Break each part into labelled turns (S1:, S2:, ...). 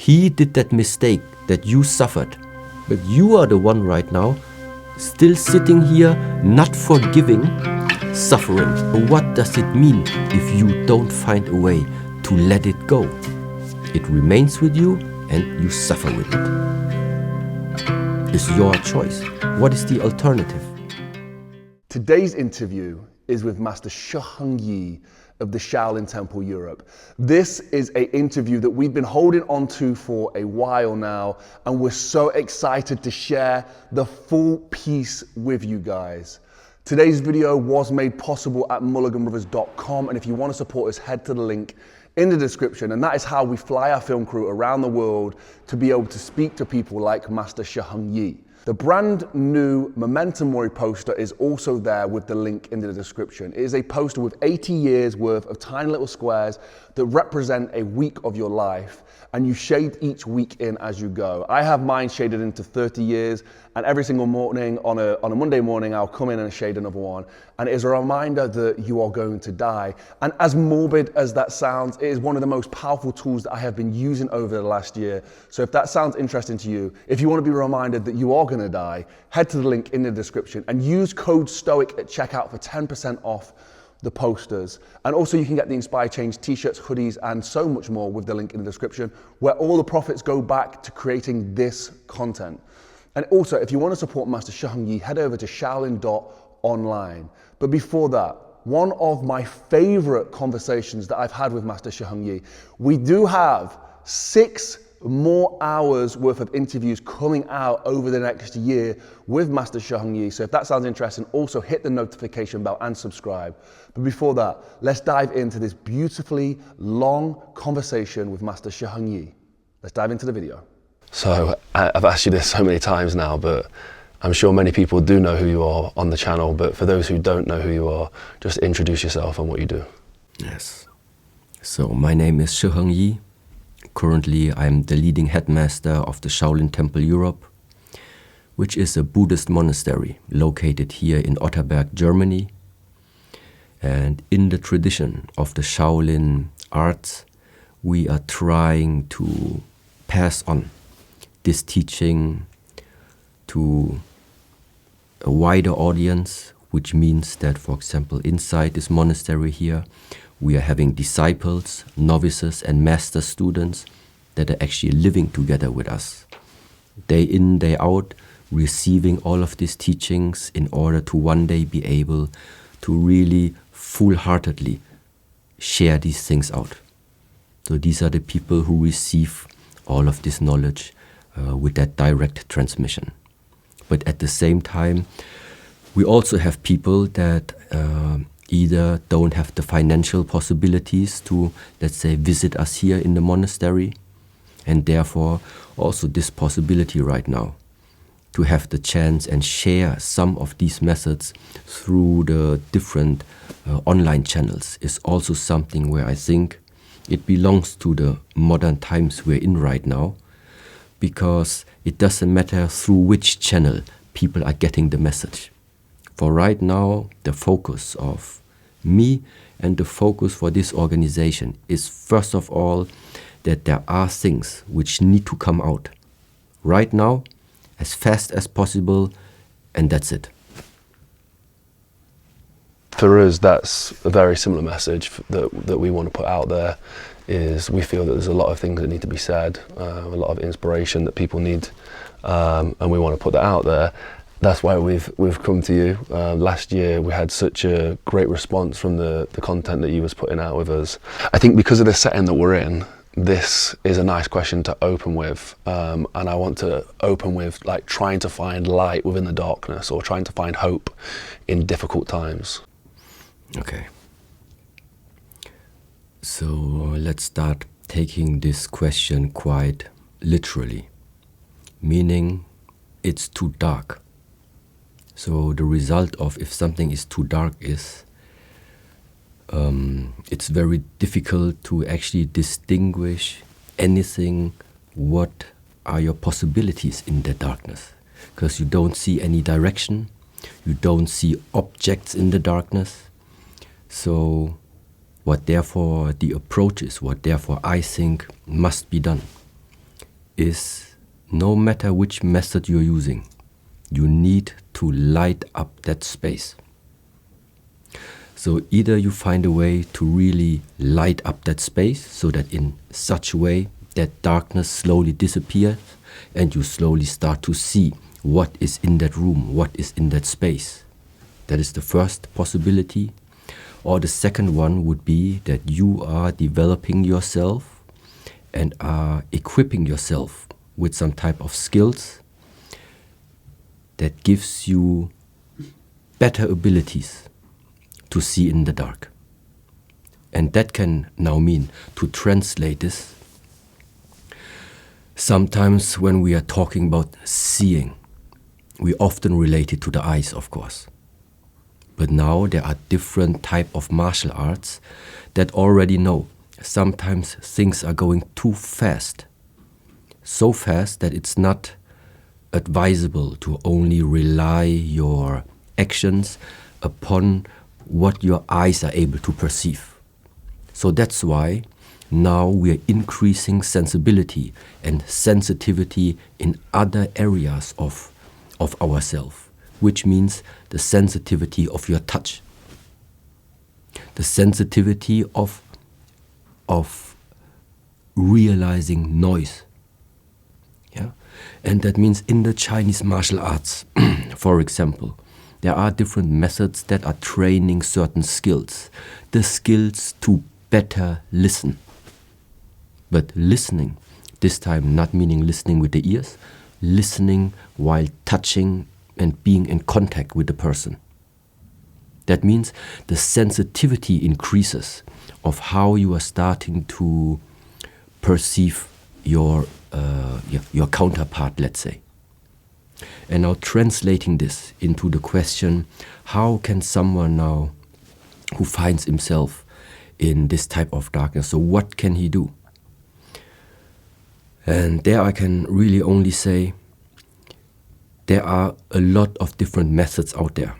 S1: He did that mistake that you suffered. But you are the one right now still sitting here, not forgiving, suffering. What does it mean if you don't find a way to let it go? It remains with you and you suffer with it. It's your choice. What is the alternative?
S2: Today's interview is with Master Shi Heng Yi of the Shaolin Temple Europe. This is an interview that we've been holding on to for a while now, and we're so excited to share the full piece with you guys. Today's video was made possible at mulliganbrothers.com, and if you want to support us, head to the link in the description, and that is how we fly our film crew around the world to be able to speak to people like Master Shi Heng Yi. The brand new Momentum Mori poster is also there with the link in the description. It is a poster with 80 years worth of tiny little squares that represent a week of your life, and you shade each week in as you go. I have mine shaded into 30 years, and every single morning on a Monday morning, I'll come in and shade another one. And it is a reminder that you are going to die. And as morbid as that sounds, it is one of the most powerful tools that I have been using over the last year. So if that sounds interesting to you, if you want to be reminded that you are going to die, head to the link in the description and use code STOIC at checkout for 10% off the posters. And also you can get the Inspire Change t-shirts, hoodies, and so much more with the link in the description, where all the profits go back to creating this content. And also, if you want to support Master Shi Heng Yi, head over to shaolin.online. But before that, one of my favorite conversations that I've had with Master Shi Heng Yi, we do have 6 more hours worth of interviews coming out over the next year with Master Shi Heng Yi. So if that sounds interesting, also hit the notification bell and subscribe. But before that, let's dive into this beautifully long conversation with Master Shi Heng Yi. Let's dive into the video.
S3: So I've asked you this so many times now, but I'm sure many people do know who you are on the channel, but for those who don't know who you are, just introduce yourself and what you do.
S1: Yes. So my name is Shi Heng Yi. Currently, I'm the leading headmaster of the Shaolin Temple Europe, which is a Buddhist monastery located here in Otterberg, Germany. And in the tradition of the Shaolin arts, we are trying to pass on this teaching to a wider audience, which means that, for example, inside this monastery here, we are having disciples, novices, and master students that are actually living together with us. Day in, day out, receiving all of these teachings in order to one day be able to really full-heartedly share these things out. So these are the people who receive all of this knowledge with that direct transmission. But at the same time, we also have people that either don't have the financial possibilities to, let's say, visit us here in the monastery, and therefore also this possibility right now to have the chance and share some of these methods through the different online channels is also something where I think it belongs to the modern times we're in right now, because it doesn't matter through which channel people are getting the message. For right now, the focus of me and the focus for this organization is first of all that there are things which need to come out right now, as fast as possible, and that's it.
S3: For us, that's a very similar message that we want to put out there. Is we feel that there's a lot of things that need to be said, a lot of inspiration that people need, and we want to put that out there. That's why we've come to you. Last year we had such a great response from the content that you was putting out with us. I think because of the setting that we're in, this is a nice question to open with, and I want to open with like trying to find light within the darkness, or trying to find hope in difficult times.
S1: Okay. So let's start taking this question quite literally, meaning it's too dark. So the result of if something is too dark is it's very difficult to actually distinguish anything. What are your possibilities in the darkness? Because you don't see any direction, you don't see objects in the darkness. So what therefore the approach is, what therefore I think must be done, is no matter which method you're using, you need to light up that space. So either you find a way to really light up that space so that in such a way that darkness slowly disappears and you slowly start to see what is in that room, what is in that space. That is the first possibility. Or the second one would be that you are developing yourself and are equipping yourself with some type of skills that gives you better abilities to see in the dark. And that can now mean, to translate this, sometimes when we are talking about seeing, we often relate it to the eyes, of course. But now there are different type of martial arts that already know sometimes things are going too fast. So fast that it's not advisable to only rely your actions upon what your eyes are able to perceive. So that's why now we are increasing sensibility and sensitivity in other areas of ourselves, which means the sensitivity of your touch, the sensitivity of realizing noise. Yeah? And that means in the Chinese martial arts, for example, there are different methods that are training certain skills. The skills to better listen. But listening, this time not meaning listening with the ears, listening while touching and being in contact with the person. That means the sensitivity increases of how you are starting to perceive your counterpart, let's say. And now translating this into the question, how can someone now who finds himself in this type of darkness, so what can he do? And there I can really only say there are a lot of different methods out there.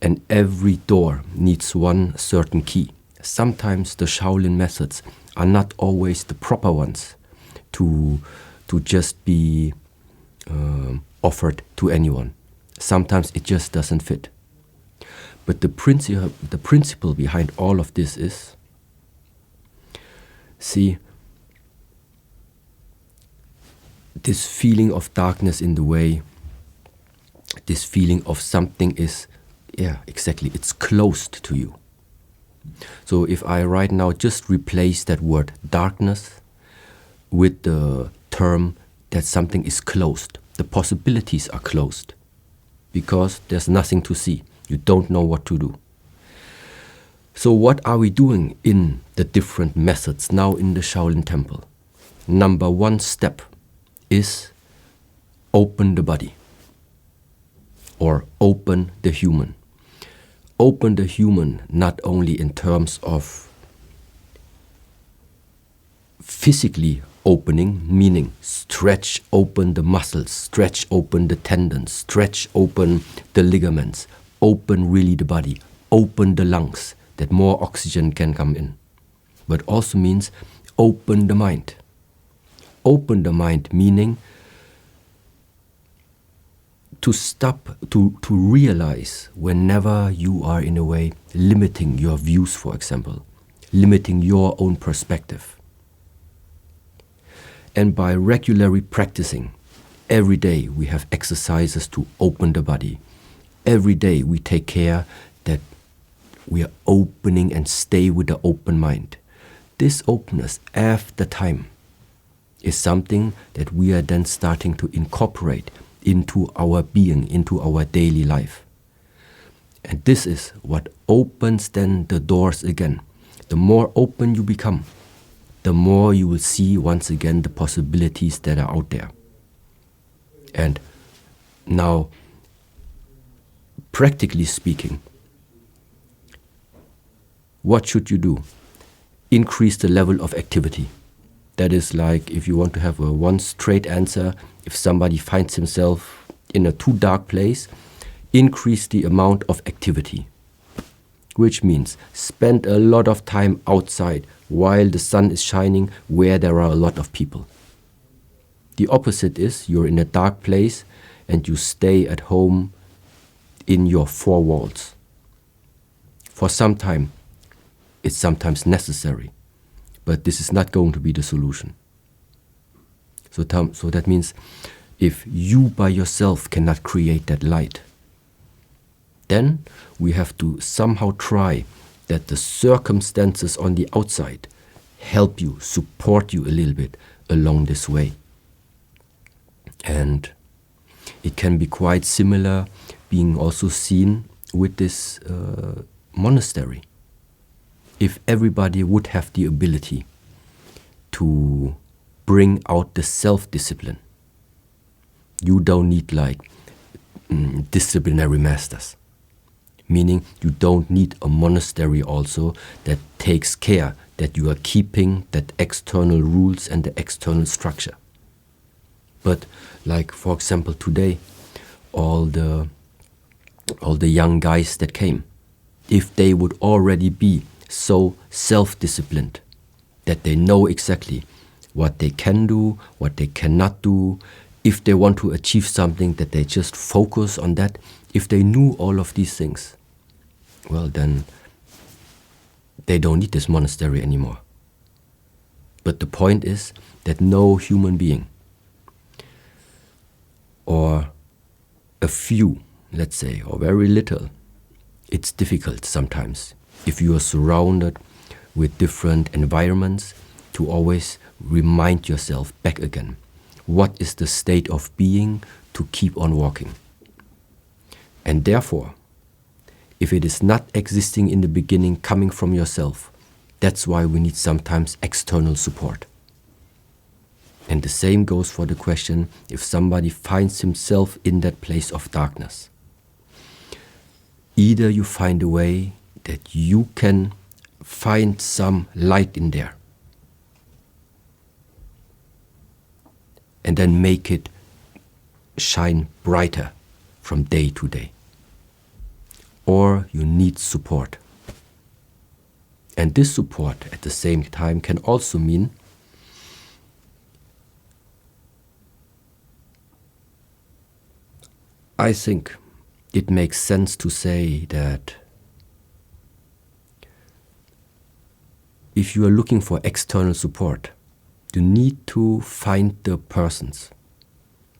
S1: And every door needs one certain key. Sometimes the Shaolin methods are not always the proper ones to just be offered to anyone. Sometimes it just doesn't fit. But the principle behind all of this is, see, this feeling of darkness in the way, this feeling of something is, it's closed to you. So if I right now just replace that word darkness with the term that something is closed, the possibilities are closed because there's nothing to see. You don't know what to do. So what are we doing in the different methods now in the Shaolin Temple? Number one step is open the body or open the human. Open the human not only in terms of physically opening, meaning stretch open the muscles, stretch open the tendons, stretch open the ligaments, open really the body, open the lungs, that more oxygen can come in. But also means open the mind. Open the mind meaning to stop, to realize whenever you are in a way limiting your views, for example, limiting your own perspective. And by regularly practicing, every day we have exercises to open the body. Every day we take care that we are opening and stay with the open mind. This openness after time is something that we are then starting to incorporate into our being, into our daily life. And this is what opens then the doors again. The more open you become, the more you will see once again the possibilities that are out there. And now, practically speaking, what should you do? Increase the level of activity. That is like, if you want to have a one straight answer, if somebody finds himself in a too dark place, increase the amount of activity. Which means spend a lot of time outside while the sun is shining where there are a lot of people. The opposite is you're in a dark place and you stay at home in your four walls. For some time, it's sometimes necessary, but this is not going to be the solution. So that means if you by yourself cannot create that light, then we have to somehow try that the circumstances on the outside help you, support you a little bit along this way. And it can be quite similar being also seen with this monastery. If everybody would have the ability to bring out the self-discipline, you don't need like disciplinary masters. Meaning you don't need a monastery also that takes care that you are keeping that external rules and the external structure. But like for example today, all the young guys that came, if they would already be so self-disciplined that they know exactly what they can do, what they cannot do, if they want to achieve something that they just focus on that, if they knew all of these things, well then they don't need this monastery anymore. But the point is that no human being, or a few, let's say, or very little, it's difficult sometimes if you are surrounded with different environments to always remind yourself back again. What is the state of being to keep on walking? And therefore, if it is not existing in the beginning coming from yourself, that's why we need sometimes external support. And the same goes for the question if somebody finds himself in that place of darkness. Either you find a way that you can find some light in there and then make it shine brighter from day to day. Or you need support. And this support at the same time can also mean I think it makes sense to say that if you are looking for external support, you need to find the persons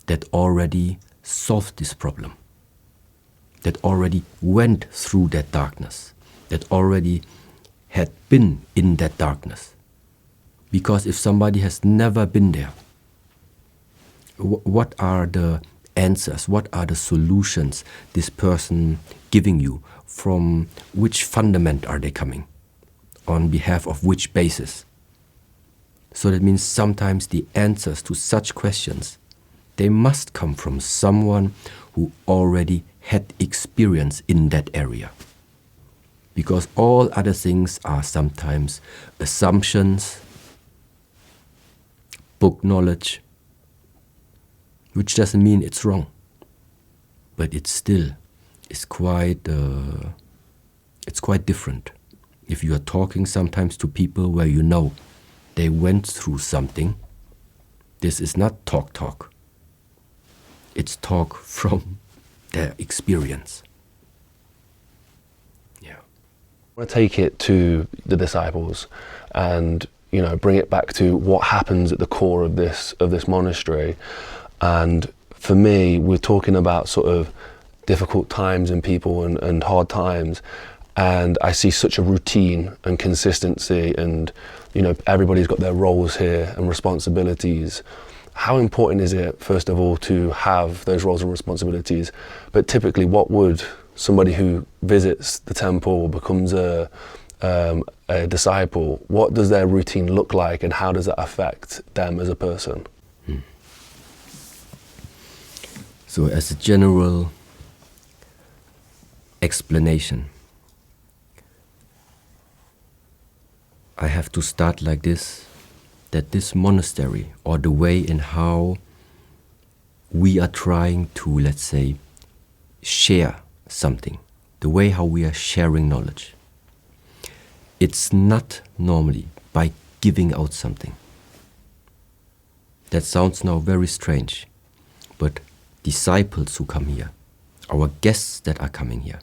S1: that already solved this problem, that already went through that darkness, that already had been in that darkness. Because if somebody has never been there, what are the answers, what are the solutions this person giving you? From which fundament are they coming? On behalf of which basis? So that means sometimes the answers to such questions, they must come from someone who already had experience in that area. Because all other things are sometimes assumptions, book knowledge, which doesn't mean it's wrong, but it still is quite different. If you are talking sometimes to people where you know they went through something, this is not talk. It's talk from their experience. Yeah.
S3: I want to take it to the disciples and bring it back to what happens at the core of this monastery. And for me, we're talking about sort of difficult times in people and hard times. And I see such a routine and consistency and, everybody's got their roles here and responsibilities. How important is it, first of all, to have those roles and responsibilities? But typically, what would somebody who visits the temple or becomes a disciple, what does their routine look like and how does that affect them as a person?
S1: So as a general explanation, I have to start like this, that this monastery, or the way in how we are trying to, let's say, share something, the way how we are sharing knowledge, it's not normally by giving out something. That sounds now very strange, but disciples who come here, our guests that are coming here,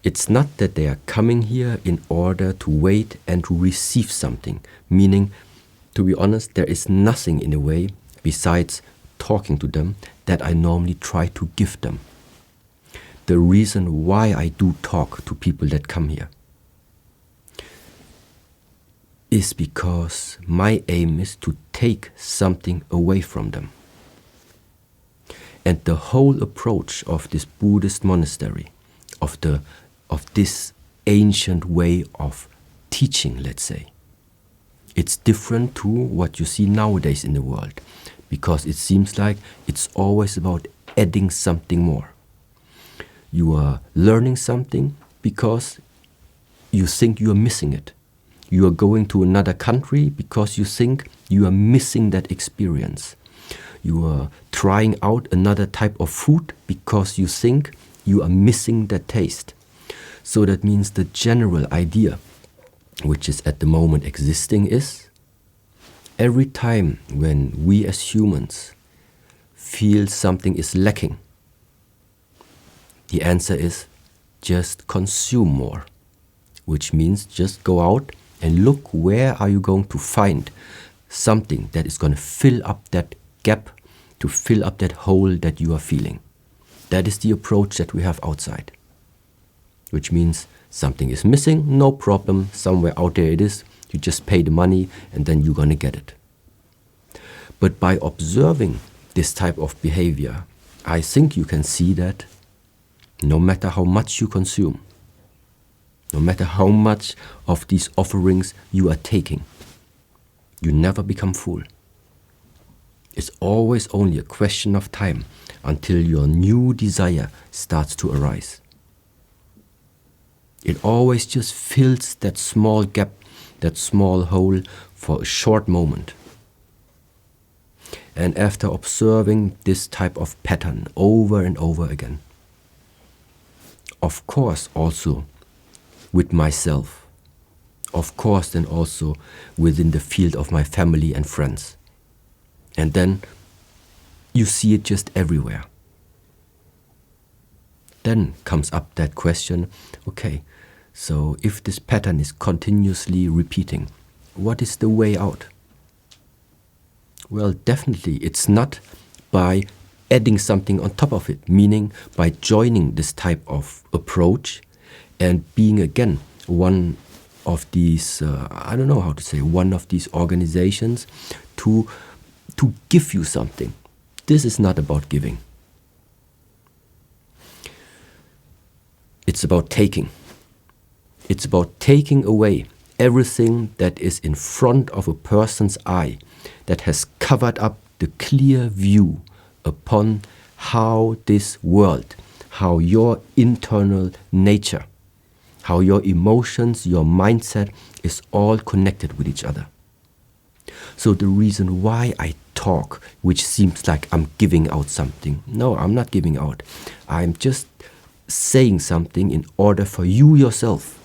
S1: it's not that they are coming here in order to wait and to receive something, meaning, to be honest, there is nothing in a way besides talking to them that I normally try to give them. The reason why I do talk to people that come here is because my aim is to take something away from them. And the whole approach of this Buddhist monastery, of this ancient way of teaching, let's say, it's different to what you see nowadays in the world, because it seems like it's always about adding something more. You are learning something because you think you are missing it. You are going to another country because you think you are missing that experience. You are trying out another type of food because you think you are missing that taste. So that means the general idea, which is at the moment existing, is every time when we as humans feel something is lacking, the answer is just consume more, which means just go out and look where are you going to find something that is going to fill up that gap, to fill up that hole that you are feeling. That is the approach that we have outside, which means something is missing, no problem, somewhere out there it is, you just pay the money and then you're going to get it. But by observing this type of behavior, I think you can see that no matter how much you consume, no matter how much of these offerings you are taking, you never become full. It's always only a question of time until your new desire starts to arise. It always just fills that small gap, that small hole for a short moment. And after observing this type of pattern over and over again, of course also with myself, of course then also within the field of my family and friends. And then you see it just everywhere. Then comes up that question, okay, so if this pattern is continuously repeating, what is the way out? Well, definitely it's not by adding something on top of it, meaning by joining this type of approach and being again one of these, I don't know how to say, one of these organizations to give you something. This is not about giving. It's about taking. It's about taking away everything that is in front of a person's eye that has covered up the clear view upon how this world, how your internal nature, how your emotions, your mindset is all connected with each other. So the reason why I talk, which seems like I'm giving out something, no, I'm not giving out. I'm just saying something in order for you yourself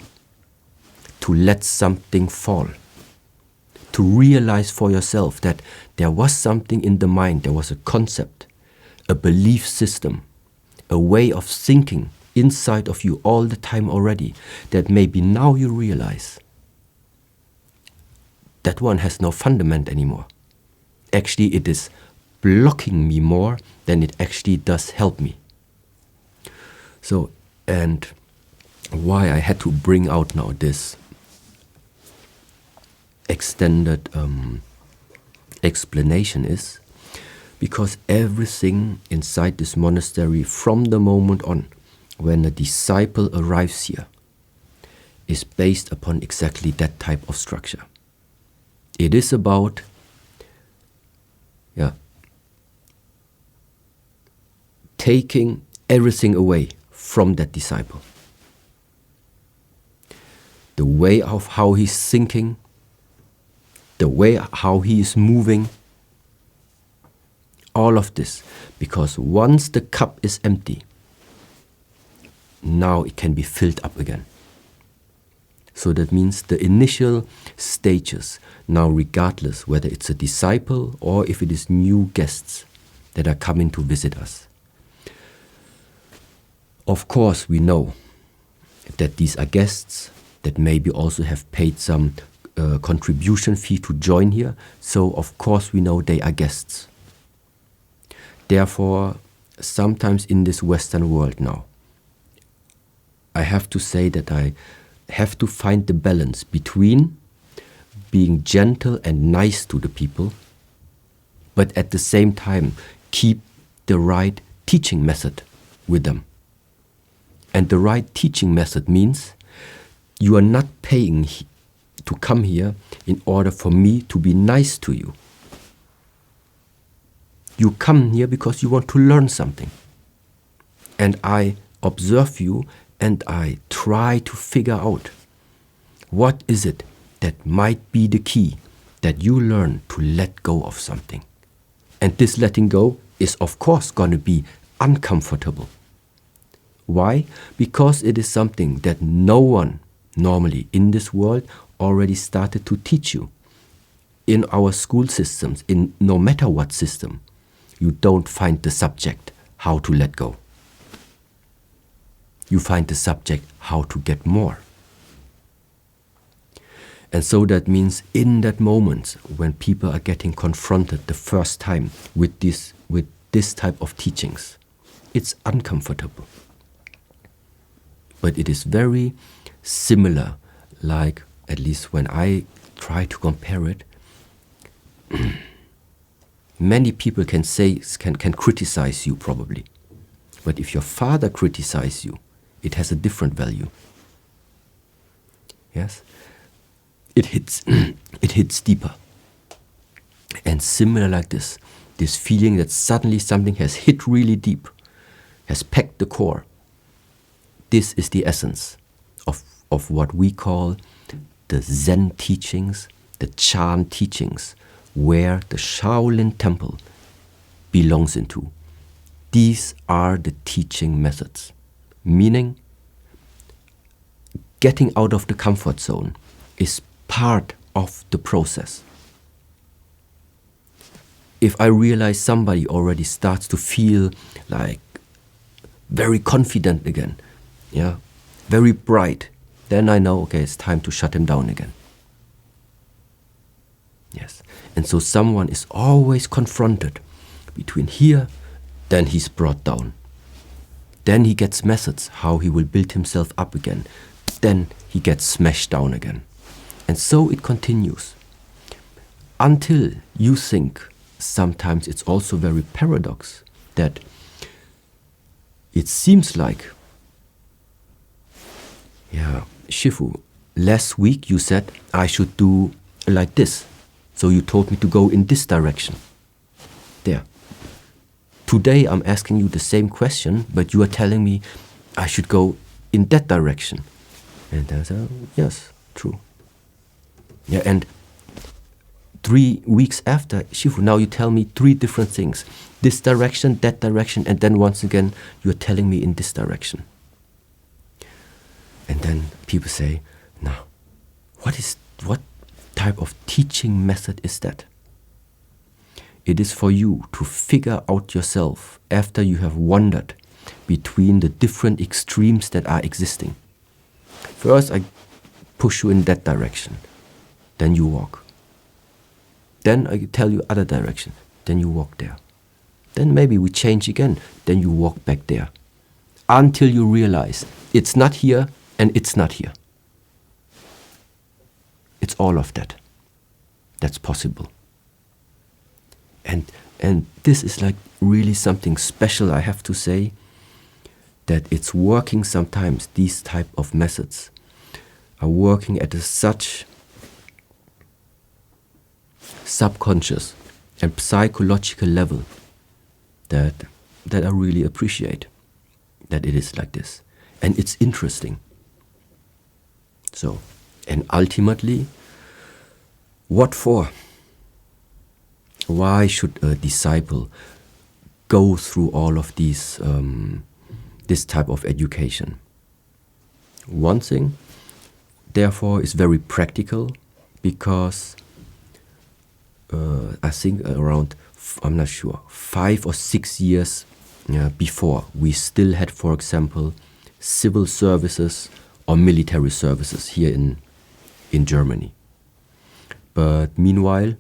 S1: to let something fall, to realize for yourself that there was something in the mind, there was a concept, a belief system, a way of thinking inside of you all the time already, that maybe now you realize that one has no fundament anymore. Actually, it is blocking me more than it actually does help me. So, and why I had to bring out now this extended explanation is because everything inside this monastery from the moment on when a disciple arrives here is based upon exactly that type of structure. It is about taking everything away from that disciple. The way of how he's thinking, the way how he is moving, all of this. Because once the cup is empty, now it can be filled up again. So that means the initial stages, now regardless whether it's a disciple or if it is new guests that are coming to visit us. Of course, we know that these are guests that maybe also have paid some contribution fee to join here. So of course we know they are guests. Therefore, sometimes in this Western world now, I have to say that I have to find the balance between being gentle and nice to the people, but at the same time keep the right teaching method with them. And the right teaching method means you are not paying to come here in order for me to be nice to you. You come here because you want to learn something. And I observe you and I try to figure out what is it that might be the key that you learn to let go of something. And this letting go is of course going to be uncomfortable. Why? Because it is something that no one normally in this world already started to teach you. In our school systems, in no matter what system, you don't find the subject how to let go. You find the subject how to get more. And so that means in that moment when people are getting confronted the first time with this type of teachings, it's uncomfortable. But it is very similar, like at least when I try to compare it, many people can criticize you probably. But if your father criticizes you, it has a different value. Yes? It hits deeper. And similar like this feeling that suddenly something has hit really deep, has packed the core. This is the essence of what we call the Zen teachings, the Chan teachings, where the Shaolin Temple belongs into. These are the teaching methods, meaning getting out of the comfort zone is part of the process. If I realize somebody already starts to feel like very confident again, yeah, very bright, then I know, okay, it's time to shut him down again. Yes, and so someone is always confronted between here, then he's brought down. Then he gets methods how he will build himself up again. Then he gets smashed down again. And so it continues. Until you think, sometimes it's also very paradox, that it seems like, yeah, Shifu, last week you said I should do like this. So you told me to go in this direction. There. Today I'm asking you the same question, but you are telling me I should go in that direction. And I said, yes, true. Yeah, and 3 weeks after, Shifu, now you tell me 3 different things. This direction, that direction, and then once again, you're telling me in this direction. And then people say, now, what type of teaching method is that? It is for you to figure out yourself after you have wandered between the different extremes that are existing. First, I push you in that direction. Then you walk. Then I tell you other direction. Then you walk there. Then maybe we change again. Then you walk back there. Until you realize it's not here and it's not here. It's all of that. That's possible. And this is like really something special, I have to say, that it's working sometimes. These type of methods are working at such subconscious and psychological level that I really appreciate that it is like this. And it's interesting. So, and ultimately, what for? Why should a disciple go through all of these, this type of education? One thing, therefore is very practical, because I think around, I'm not sure, 5 or 6 years before, we still had, for example, civil services or military services here in Germany. But meanwhile,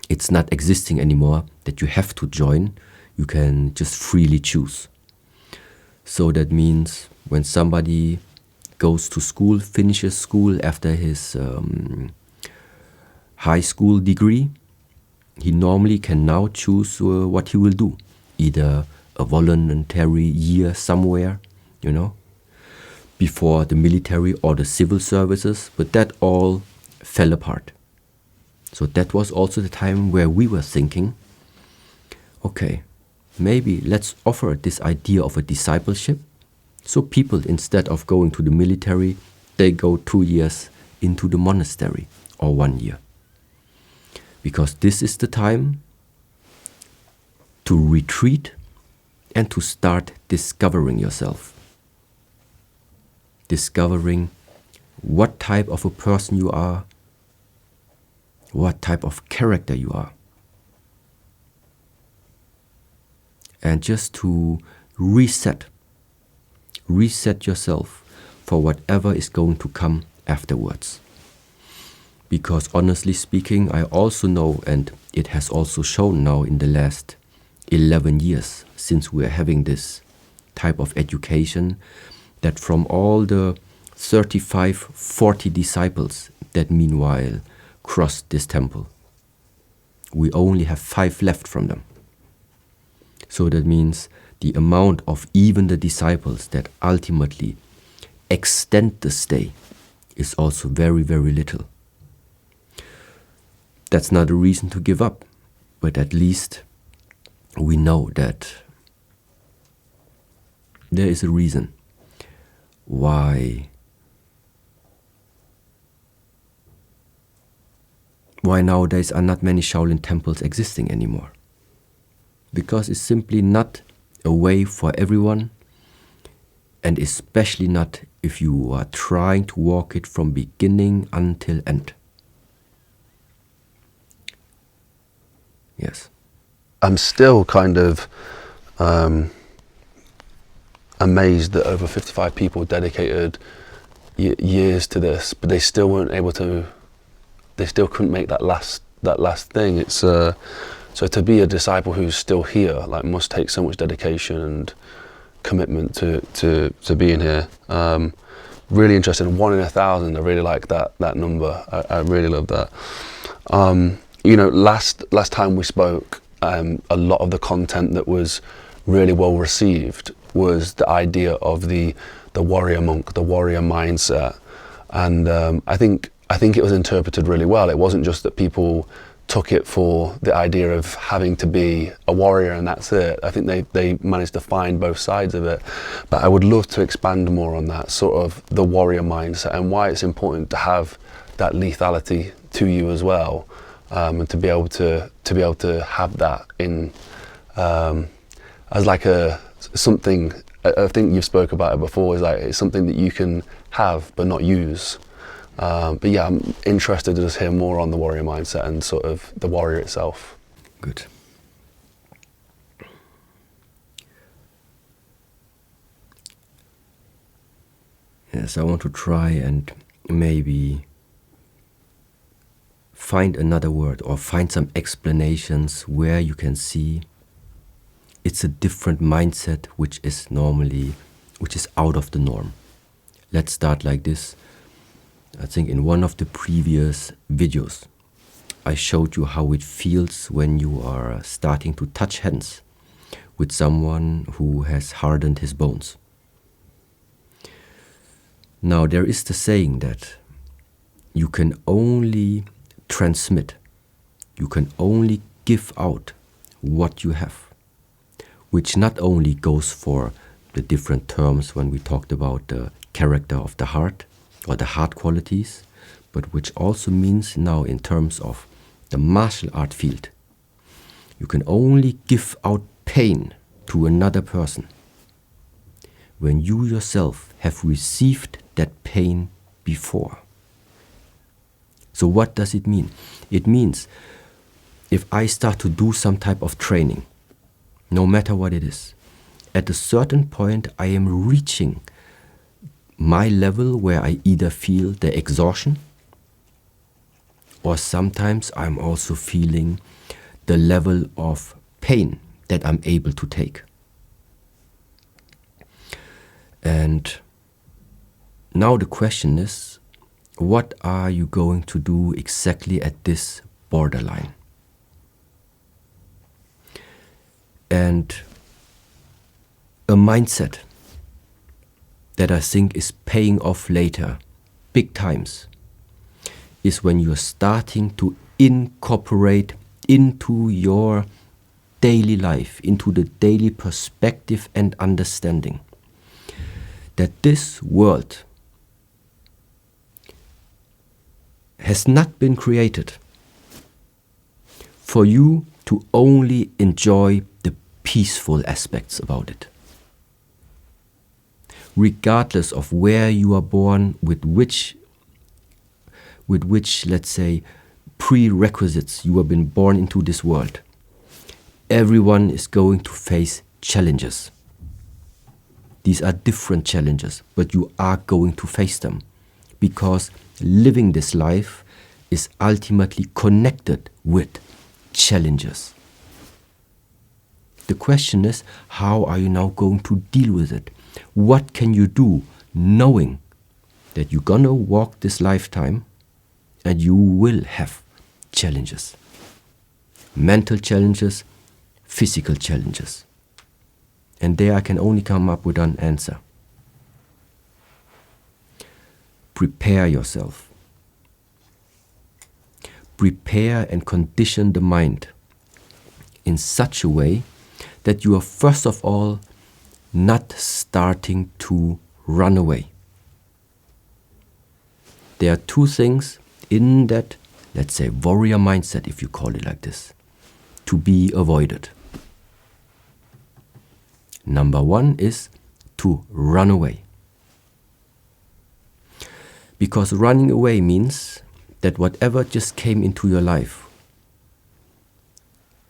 S1: it's not existing anymore that you have to join. You can just freely choose. So that means when somebody goes to school, finishes school after his high school degree, he normally can now choose what he will do. Either a voluntary year somewhere, before the military or the civil services, but that all fell apart. So that was also the time where we were thinking, okay, maybe let's offer this idea of a discipleship. So people, instead of going to the military, they go 2 years into the monastery, or 1 year. Because this is the time to retreat and to start discovering yourself. Discovering what type of a person you are, what type of character you are. And just to reset yourself for whatever is going to come afterwards. Because honestly speaking, I also know, and it has also shown now in the last 11 years since we are having this type of education, that from all the 35, 40 disciples that meanwhile crossed this temple, we only have 5 left from them. So that means the amount of even the disciples that ultimately extend the stay is also very, very little. That's not a reason to give up, but at least we know that there is a reason why nowadays are not many Shaolin temples existing anymore. Because it's simply not a way for everyone, and especially not if you are trying to walk it from beginning until end. Yes.
S3: I'm still kind of amazed that over 55 people dedicated years to this, but they still weren't able to. They still couldn't make that last thing. It's so to be a disciple who's still here, must take so much dedication and commitment to being here. Really interesting. 1 in 1,000. I really like that number. I really love that. Last time we spoke, a lot of the content that was really well received was the idea of the warrior monk, the warrior mindset, and I think it was interpreted really well. It wasn't just that people took it for the idea of having to be a warrior and that's it. I think they managed to find both sides of it. But I would love to expand more on that sort of the warrior mindset and why it's important to have that lethality to you as well, and to be able to have that in as like something. I think you've spoke about it before. Is like it's something that you can have but not use. But yeah, I'm interested to just hear more on the warrior mindset and sort of the warrior itself.
S1: Good. Yes, I want to try and maybe find another word or find some explanations where you can see it's a different mindset which is out of the norm. Let's start like this. I think in one of the previous videos, I showed you how it feels when you are starting to touch hands with someone who has hardened his bones. Now there is the saying that you can only transmit, you can only give out what you have, which not only goes for the different terms when we talked about the character of the heart, or the heart qualities, but which also means now in terms of the martial art field. You can only give out pain to another person when you yourself have received that pain before. So what does it mean? It means if I start to do some type of training, no matter what it is, at a certain point I am reaching my level where I either feel the exhaustion, or sometimes I'm also feeling the level of pain that I'm able to take. And now the question is, what are you going to do exactly at this borderline? And a mindset that I think is paying off later, big times, is when you're starting to incorporate into your daily life, into the daily perspective and understanding that this world has not been created for you to only enjoy the peaceful aspects about it. Regardless of where you are born, with which, let's say, prerequisites you have been born into this world, everyone is going to face challenges. These are different challenges, but you are going to face them, because living this life is ultimately connected with challenges. The question is, how are you now going to deal with it? What can you do knowing that you're gonna walk this lifetime and you will have challenges? Mental challenges, physical challenges. And there I can only come up with an answer. Prepare yourself. Prepare and condition the mind in such a way that you are first of all not starting to run away. There are two things in that, let's say, warrior mindset, if you call it like this, to be avoided. Number one is to run away. Because running away means that whatever just came into your life,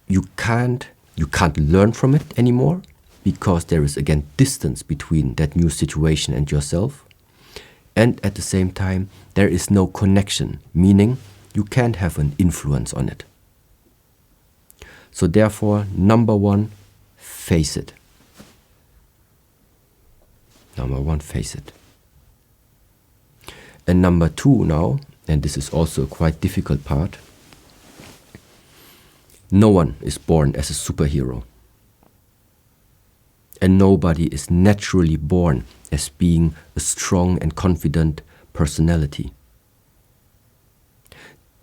S1: you can't learn from it anymore, because there is again distance between that new situation and yourself. And at the same time, there is no connection, meaning you can't have an influence on it. So therefore, number one, face it. Number one, face it. And number two now, and this is also a quite difficult part, no one is born as a superhero. And nobody is naturally born as being a strong and confident personality.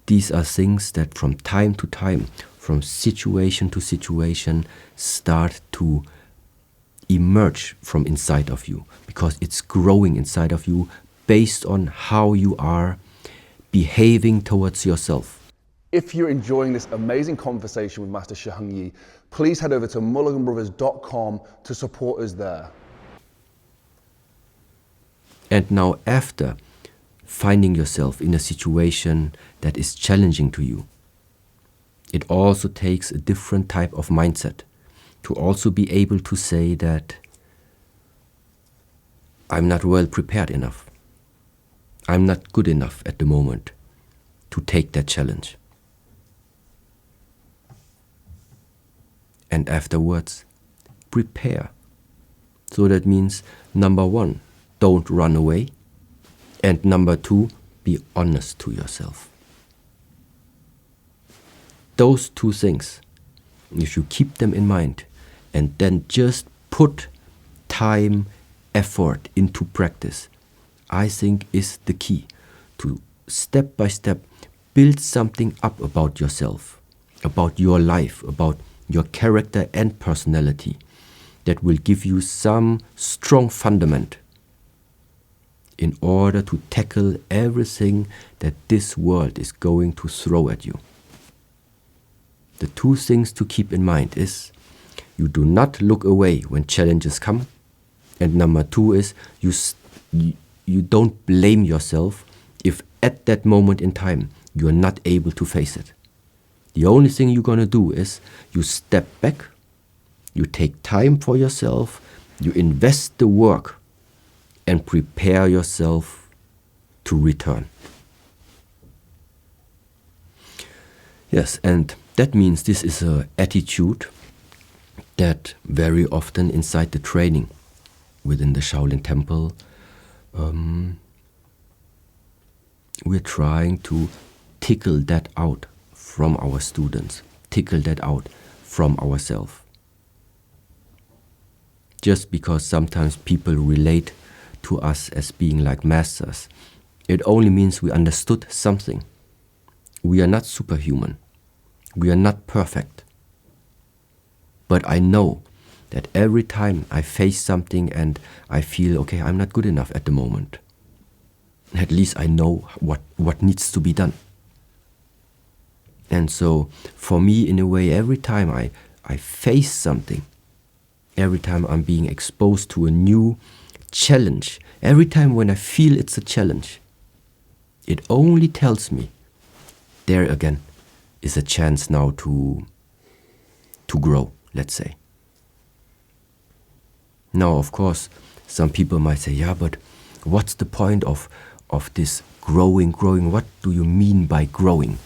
S1: These are things that from time to time, from situation to situation, start to emerge from inside of you, because it's growing inside of you based on how you are behaving towards yourself.
S2: If you're enjoying this amazing conversation with Master Shi Heng Yi, please head over to mulliganbrothers.com to support us there.
S1: And now, after finding yourself in a situation that is challenging to you, it also takes a different type of mindset to also be able to say that I'm not well prepared enough. I'm not good enough at the moment to take that challenge. And afterwards, prepare. So that means, number one, don't run away. And number two, be honest to yourself. Those two things, if you keep them in mind and then just put time, effort into practice, I think is the key to step by step build something up about yourself, about your life, about your character and personality that will give you some strong fundament in order to tackle everything that this world is going to throw at you. The two things to keep in mind is you do not look away when challenges come, and number two is you don't blame yourself if at that moment in time you are not able to face it. The only thing you're going to do is you step back, you take time for yourself, you invest the work and prepare yourself to return. Yes, and that means this is an attitude that very often inside the training within the Shaolin Temple, we're trying to tickle that out from our students, tickle that out from ourselves. Just because sometimes people relate to us as being like masters, it only means we understood something. We are not superhuman. We are not perfect. But I know that every time I face something and I feel, okay, I'm not good enough at the moment, at least I know what needs to be done. And so for me, in a way, every time I face something, every time I'm being exposed to a new challenge, every time when I feel it's a challenge, it only tells me there again is a chance now to grow, let's say. Now, of course, some people might say, yeah, but what's the point of this growing? What do you mean by growing?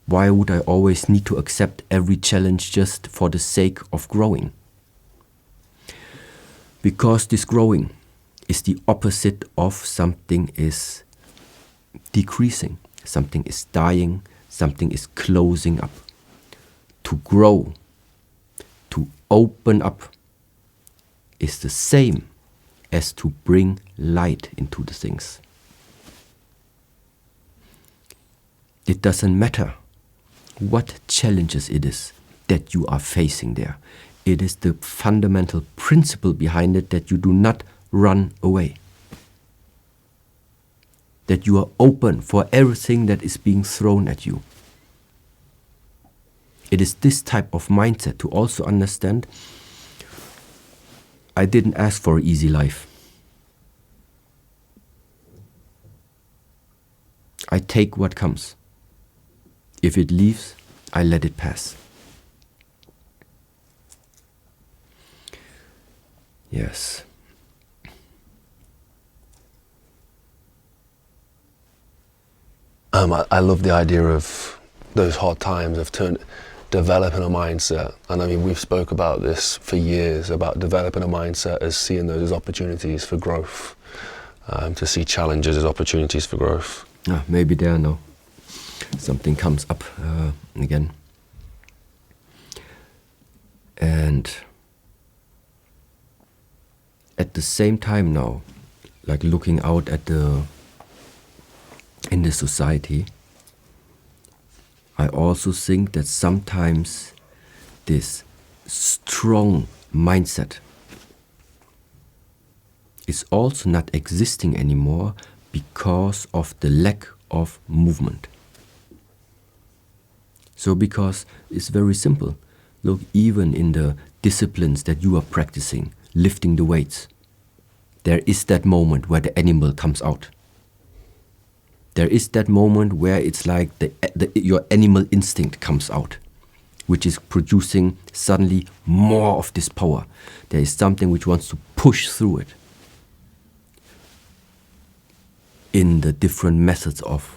S1: Why would I always need to accept every challenge just for the sake of growing? Because this growing is the opposite of something is decreasing, something is dying, something is closing up. To grow, to open up, is the same as to bring light into the things. It doesn't matter what challenges it is that you are facing there. It is the fundamental principle behind it that you do not run away. That you are open for everything that is being thrown at you. It is this type of mindset to also understand, I didn't ask for an easy life. I take what comes. If it leaves, I let it pass. Yes.
S3: I love the idea of those hard times of developing a mindset. And I mean, we've spoke about this for years, about developing a mindset as seeing those as opportunities for growth, to see challenges as opportunities for growth.
S1: Maybe there, no. Something comes up again. And at the same time now, like looking out at in the society, I also think that sometimes this strong mindset is also not existing anymore because of the lack of movement. So because it's very simple. Look, even in the disciplines that you are practicing, lifting the weights, there is that moment where the animal comes out. There is that moment where it's like your animal instinct comes out, which is producing suddenly more of this power. There is something which wants to push through it. In the different methods of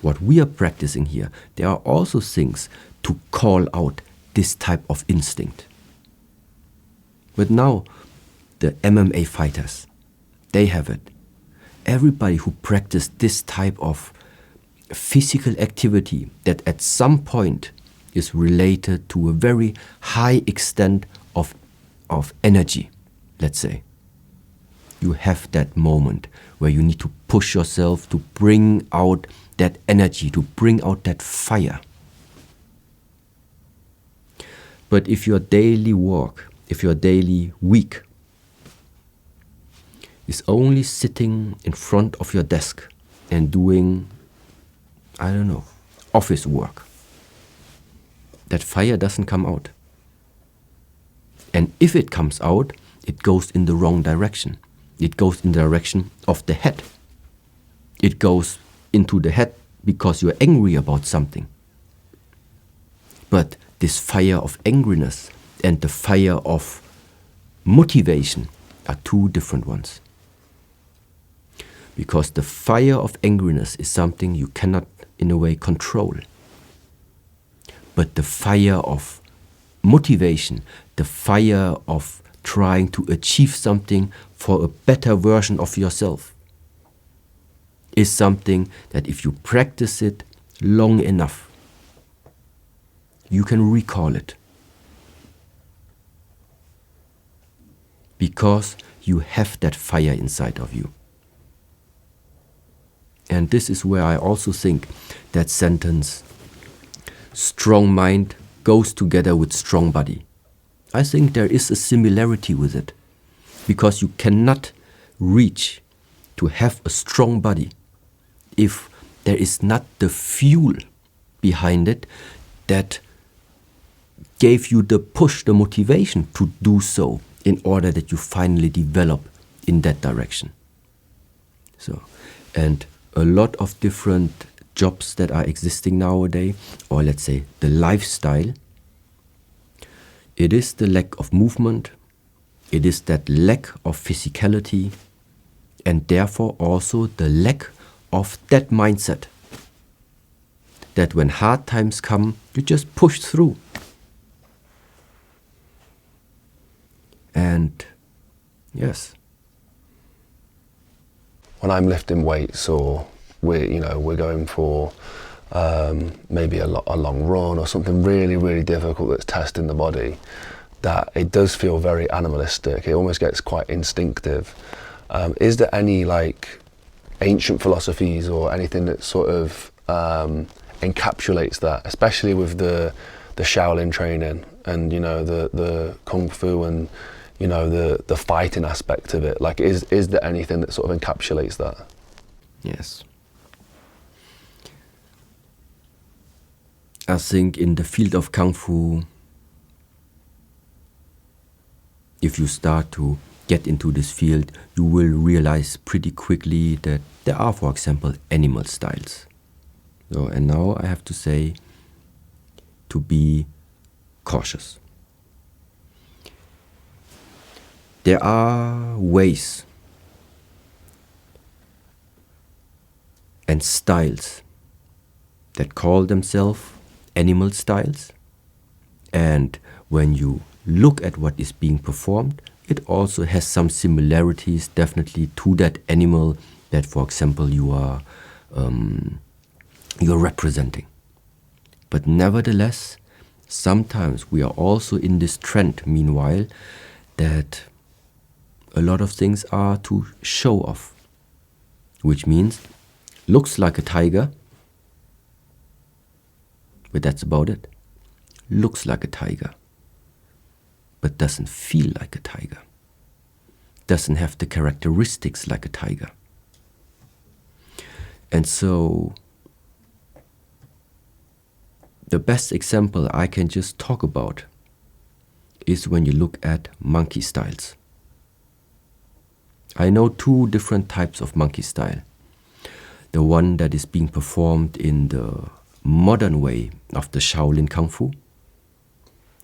S1: what we are practicing here, there are also things to call out this type of instinct. But now, the MMA fighters, they have it. Everybody who practices this type of physical activity that at some point is related to a very high extent of energy, let's say. You have that moment where you need to push yourself to bring out that energy, to bring out that fire. But if your daily work, if your daily week is only sitting in front of your desk and doing, I don't know, office work, that fire doesn't come out. And if it comes out, it goes in the wrong direction. It goes in the direction of the head. It goes into the head because you're angry about something. But this fire of angriness and the fire of motivation are two different ones. Because the fire of angriness is something you cannot, in a way, control. But the fire of motivation, the fire of trying to achieve something for a better version of yourself, is something that if you practice it long enough, you can recall it. Because you have that fire inside of you. And this is where I also think that sentence, strong mind goes together with strong body. I think there is a similarity with it. Because you cannot reach to have a strong body if there is not the fuel behind it that gave you the push, the motivation to do so in order that you finally develop in that direction. So, and a lot of different jobs that are existing nowadays, or let's say the lifestyle, it is the lack of movement, it is that lack of physicality, and therefore also the lack of that mindset. That when hard times come, you just push through. And yes.
S3: When I'm lifting weights, or we're going for maybe a long run or something really, really difficult that's testing the body, that it does feel very animalistic. It almost gets quite instinctive. Is there any ancient philosophies or anything that sort of encapsulates that, especially with the Shaolin training and the Kung Fu and the fighting aspect of it? Is there anything that sort of encapsulates that?
S1: Yes. I think in the field of Kung Fu, if you start to get into this field, you will realize pretty quickly that there are, for example, animal styles. So, and now I have to say, to be cautious. There are ways and styles that call themselves animal styles, and when you look at what is being performed, it also has some similarities definitely to that animal that, for example, you're representing. But nevertheless, sometimes we are also in this trend, meanwhile, that a lot of things are to show off, which means looks like a tiger, but that's about it. Looks like a tiger, but doesn't feel like a tiger. Doesn't have the characteristics like a tiger. And so the best example I can just talk about is when you look at monkey styles. I know two different types of monkey style. The one that is being performed in the modern way of the Shaolin Kung Fu.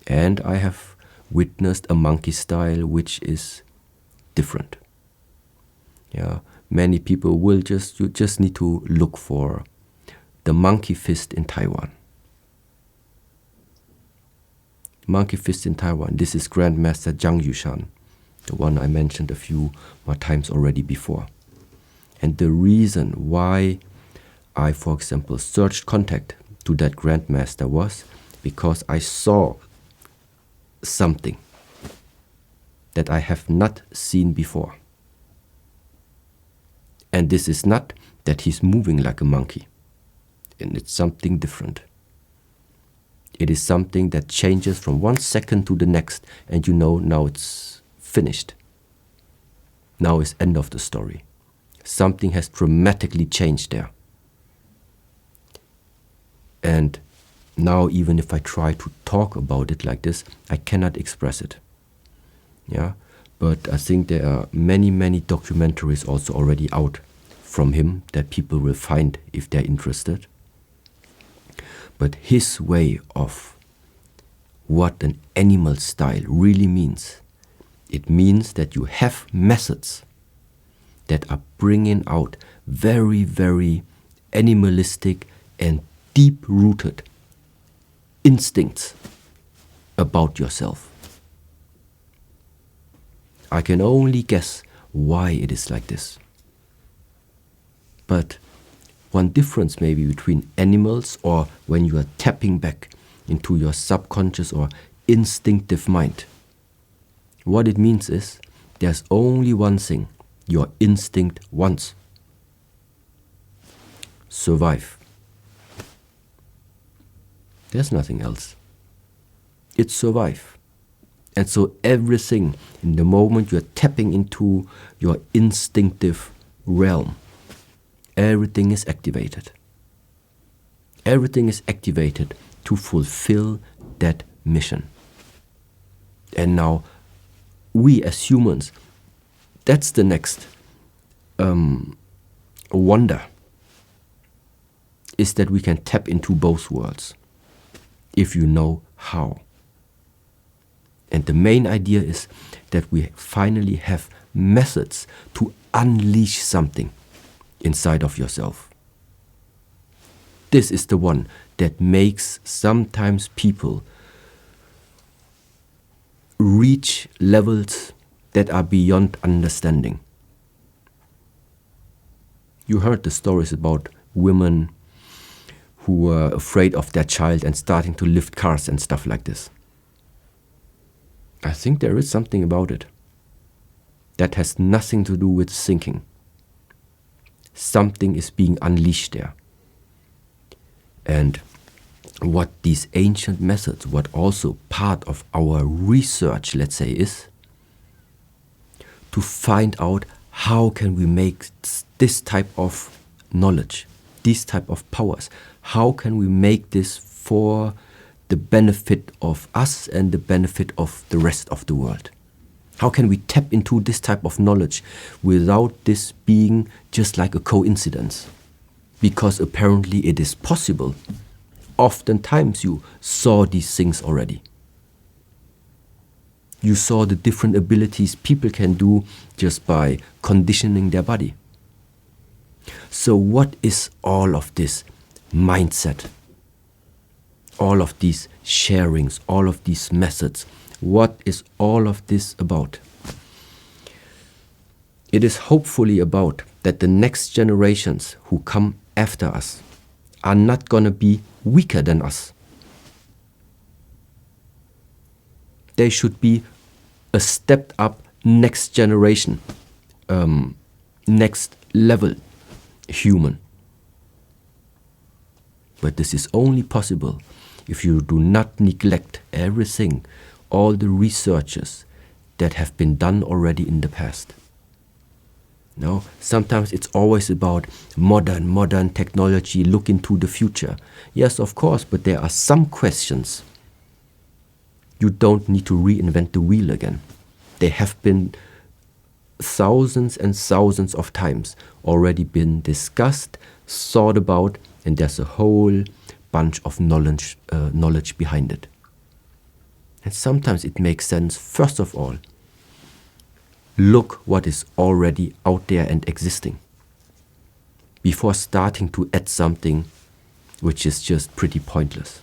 S1: And I have witnessed a monkey style which is different. Yeah, many people you just need to look for the monkey fist in Taiwan. Monkey fist in Taiwan. This is Grandmaster Zhang Yushan, the one I mentioned a few more times already before. And the reason why I, for example, searched contact to that Grandmaster was because I saw something that I have not seen before. And this is not that he's moving like a monkey. And it's something different. It is something that changes from 1 second to the next, and now it's finished. Now is end of the story. Something has dramatically changed there. And now even if I try to talk about it like this, I cannot express it. Yeah, But I think there are many, many documentaries also already out from him that people will find if they're interested. But his way of what an animal style really means, it means that you have methods that are bringing out very, very animalistic and deep-rooted instincts about yourself. I can only guess why it is like this. But one difference maybe between animals, or when you are tapping back into your subconscious or instinctive mind, what it means is there's only one thing your instinct wants: survive. There's nothing else. It's survive. And so everything, in the moment you're tapping into your instinctive realm, everything is activated. Everything is activated to fulfill that mission. And now, we as humans, that's the next wonder, is that we can tap into both worlds, if you know how. And the main idea is that we finally have methods to unleash something inside of yourself. This is the one that makes sometimes people reach levels that are beyond understanding. You heard the stories about women who were afraid of their child and starting to lift cars and stuff like this. I think there is something about it that has nothing to do with thinking. Something is being unleashed there. And what these ancient methods, what also part of our research, let's say, is to find out how can we make this type of knowledge, these type of powers, how can we make this for the benefit of us and the benefit of the rest of the world? How can we tap into this type of knowledge without this being just like a coincidence? Because apparently it is possible. Oftentimes you saw these things already. You saw the different abilities people can do just by conditioning their body. So what is all of this mindset? All of these sharings, all of these methods, what is all of this about? It is hopefully about that the next generations who come after us are not going to be weaker than us. They should be a stepped up next generation, next level human. But this is only possible if you do not neglect everything, all the researches that have been done already in the past. No, sometimes it's always about modern technology, look into the future. Yes, of course, but there are some questions. You don't need to reinvent the wheel again. They have been thousands and thousands of times already been discussed, thought about, and there's a whole bunch of knowledge behind it. And sometimes it makes sense, first of all, look what is already out there and existing before starting to add something which is just pretty pointless.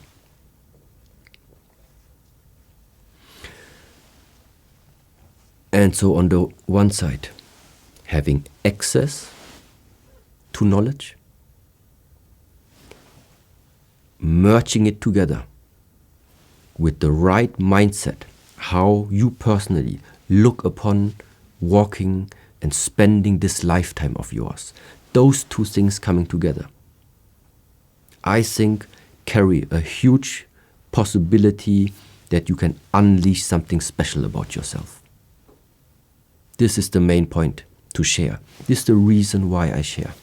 S1: And so on the one side, having access to knowledge, merging it together with the right mindset, how you personally look upon walking and spending this lifetime of yours. Those two things coming together, I think, carry a huge possibility that you can unleash something special about yourself. This is the main point to share. This is the reason why I share.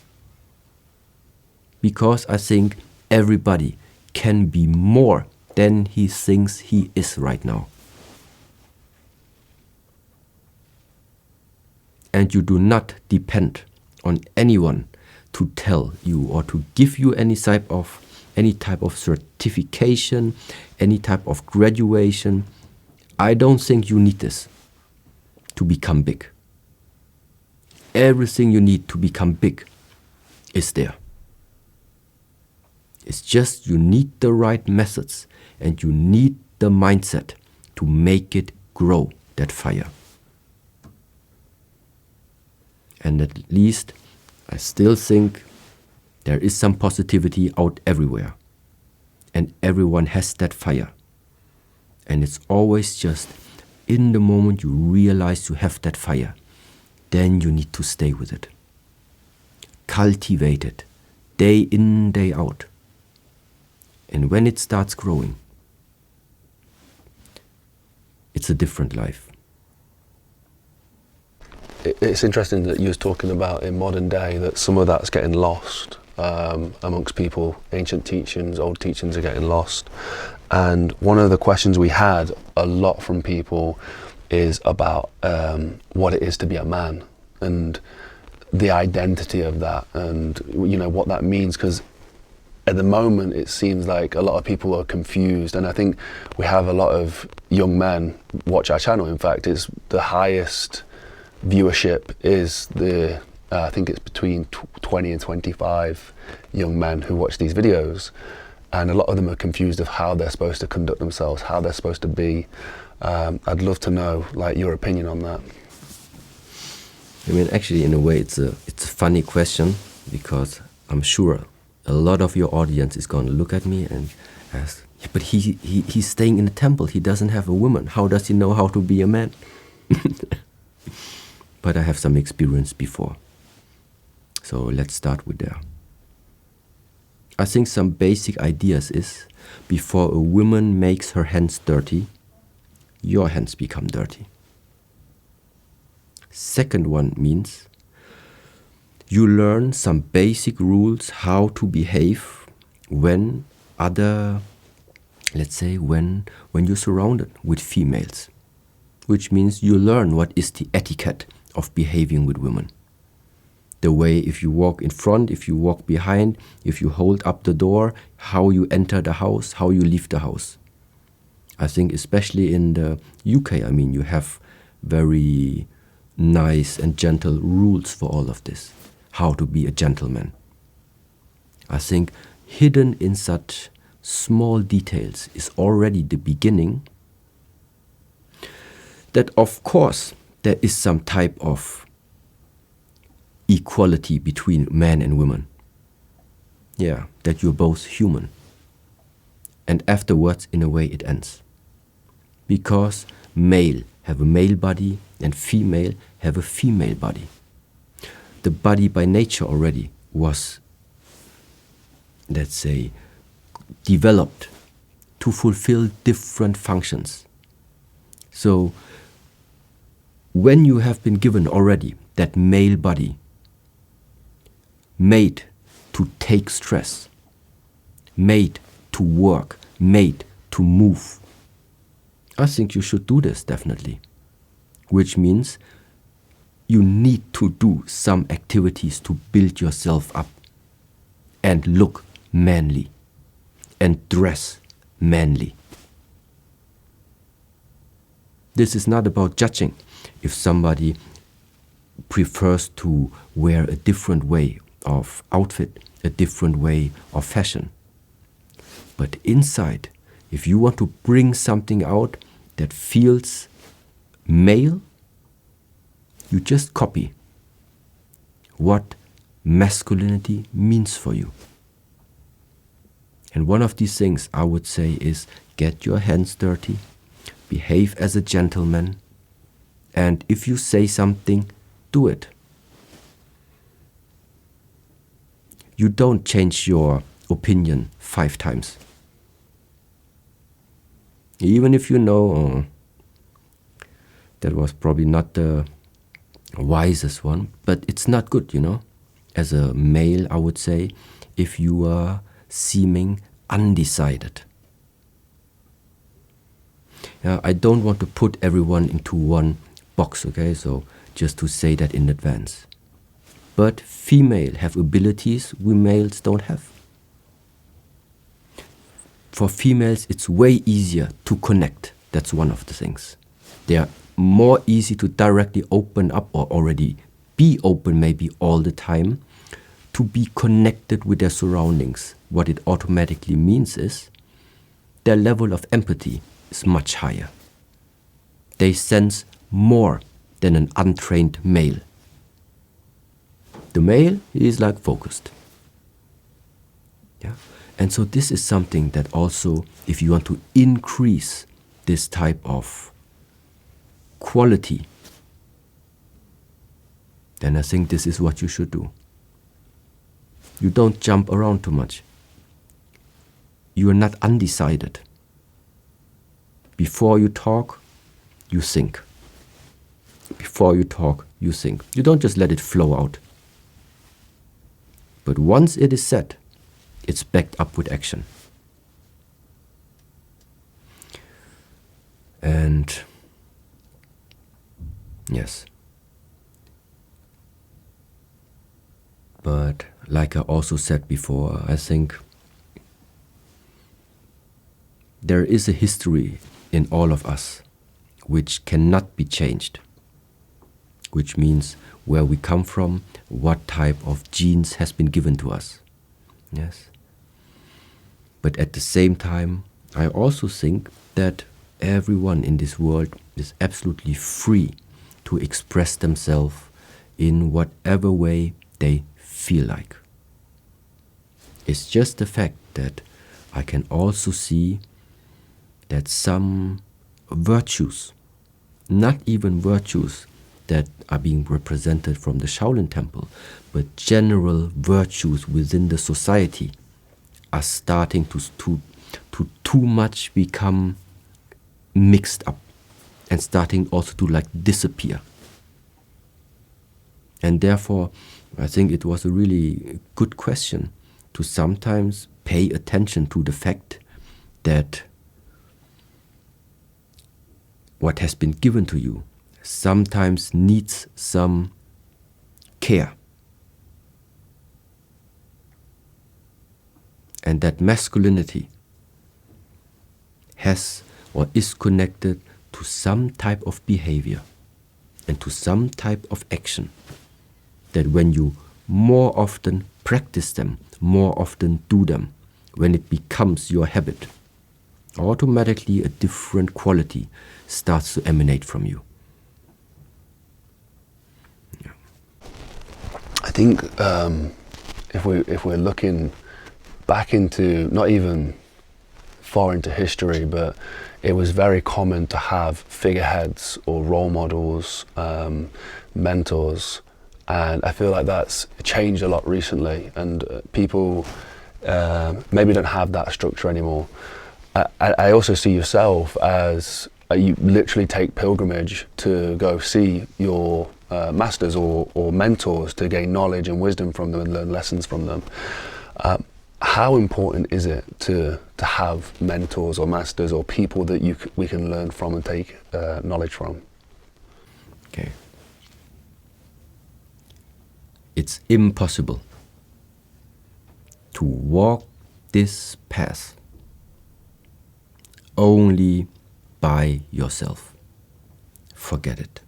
S1: Because I think everybody can be more than he thinks he is right now. and you do not depend on anyone to tell you or to give you any type of certification, any type of graduation, I don't think you need this to become big. Everything you need to become big is there. It's just you need the right methods and you need the mindset to make it grow, that fire. And at least I still think there is some positivity out everywhere. And everyone has that fire. And it's always just in the moment you realize you have that fire, then you need to stay with it. Cultivate it, day in, day out. And when it starts growing, it's a different life.
S3: It's interesting that you was talking about in modern day that some of that's getting lost amongst people. Ancient teachings, old teachings are getting lost. And one of the questions we had a lot from people is about what it is to be a man and the identity of that, and you know what that means, because at the moment it seems like a lot of people are confused, and I think we have a lot of young men watch our channel. In fact, it's the highest viewership is I think it's between 20 and 25 young men who watch these videos, and a lot of them are confused of how they're supposed to conduct themselves, how they're supposed to be. I'd love to know like your opinion on that.
S1: I mean, actually, in a way, it's a funny question, because I'm sure a lot of your audience is going to look at me and ask, yeah, but he's staying in a temple. He doesn't have a woman. How does he know how to be a man? But I have some experience before. So let's start with there. I think some basic ideas is, before a woman makes her hands dirty, your hands become dirty. Second one means you learn some basic rules how to behave when let's say when you're surrounded with females, which means you learn what is the etiquette of behaving with women. The way if you walk in front, if you walk behind, if you hold up the door, how you enter the house, how you leave the house. I think especially in the UK, I mean, you have very nice and gentle rules for all of this. How to be a gentleman. I think hidden in such small details is already the beginning that of course there is some type of equality between men and women. Yeah, that you're both human. And afterwards, in a way, it ends. Because male have a male body and female have a female body. The body by nature already was, let's say, developed to fulfill different functions. So when you have been given already that male body, made to take stress, made to work, made to move, I think you should do this definitely. Which means you need to do some activities to build yourself up and look manly and dress manly. This is not about judging if somebody prefers to wear a different way of outfit, a different way of fashion. But inside, if you want to bring something out that feels male, you just copy what masculinity means for you. And one of these things I would say is get your hands dirty, behave as a gentleman, and if you say something, do it. You don't change your opinion 5 times. Even if you know that was probably not the wisest one, but it's not good, you know. As a male, I would say, if you are seeming undecided. I don't want to put everyone into one box, okay? So just to say that in advance. But female have abilities we males don't have. For females, it's way easier to connect. That's one of the things. They are more easy to directly open up, or already be open maybe all the time, to be connected with their surroundings. What it automatically means is their level of empathy is much higher. They sense more than an untrained male. The male is like focused. Yeah? And so this is something that also, if you want to increase this type of quality, then I think this is what you should do. You don't jump around too much. You are not undecided. Before you talk, you think. Before you talk, you think. You don't just let it flow out. But once it is said, it's backed up with action. And yes. But like I also said before, I think there is a history in all of us which cannot be changed, which means where we come from, what type of genes has been given to us. Yes. But at the same time, I also think that everyone in this world is absolutely free to express themselves in whatever way they feel like. It's just the fact that I can also see that some virtues, not even virtues that are being represented from the Shaolin Temple, but general virtues within the society are starting to too much become mixed up and starting also to like disappear. And therefore, I think it was a really good question to sometimes pay attention to the fact that what has been given to you sometimes needs some care. And that masculinity has or is connected to some type of behavior and to some type of action that when you more often practice them, more often do them, when it becomes your habit, automatically a different quality starts to emanate from you. Yeah.
S3: I think if we're looking back into, not even far into history, but it was very common to have figureheads or role models, mentors, and I feel like that's changed a lot recently, and people maybe don't have that structure anymore. I also see yourself as you literally take pilgrimage to go see your masters or mentors to gain knowledge and wisdom from them and learn lessons from them. How important is it to have mentors or masters or people that we can learn from and take knowledge from?
S1: Okay. It's impossible to walk this path only by yourself. Forget it.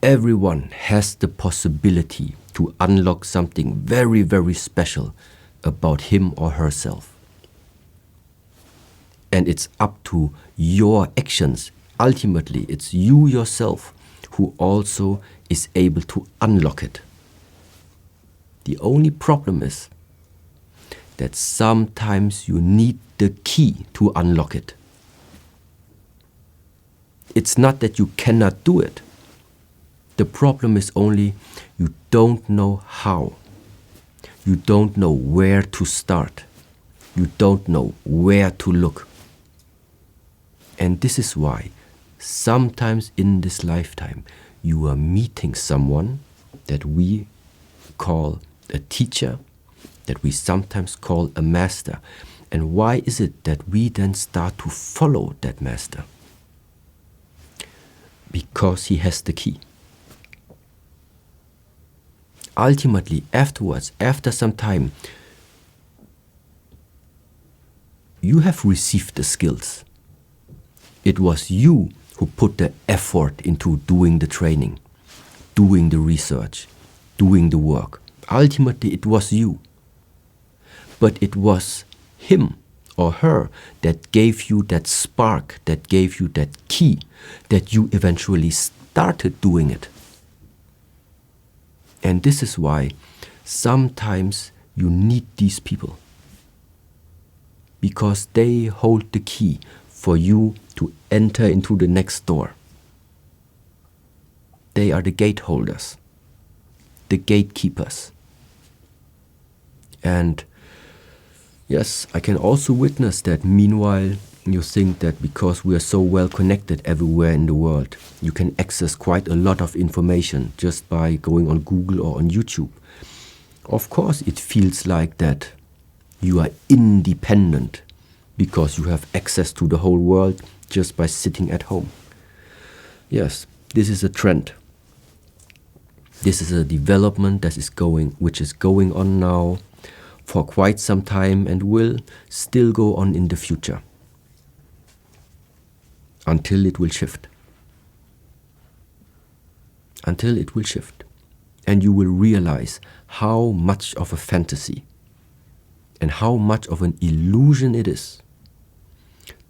S1: Everyone has the possibility to unlock something very, very special about him or herself. And it's up to your actions. Ultimately, it's you yourself who also is able to unlock it. The only problem is that sometimes you need the key to unlock it. It's not that you cannot do it. The problem is only you don't know how. You don't know where to start. You don't know where to look. And this is why sometimes in this lifetime you are meeting someone that we call a teacher, that we sometimes call a master. And why is it that we then start to follow that master? Because he has the key. Ultimately, afterwards, after some time, you have received the skills. It was you who put the effort into doing the training, doing the research, doing the work. Ultimately, it was you. But it was him or her that gave you that spark, that gave you that key, that you eventually started doing it. And this is why sometimes you need these people, because they hold the key for you to enter into the next door. They are the gate holders, the gatekeepers. And yes, I can also witness that meanwhile you think that because we are so well connected everywhere in the world, you can access quite a lot of information just by going on Google or on YouTube. Of course, it feels like that you are independent because you have access to the whole world just by sitting at home. Yes, this is a trend. This is a development which is going on now for quite some time and will still go on in the future until it will shift. Until it will shift. And you will realize how much of a fantasy and how much of an illusion it is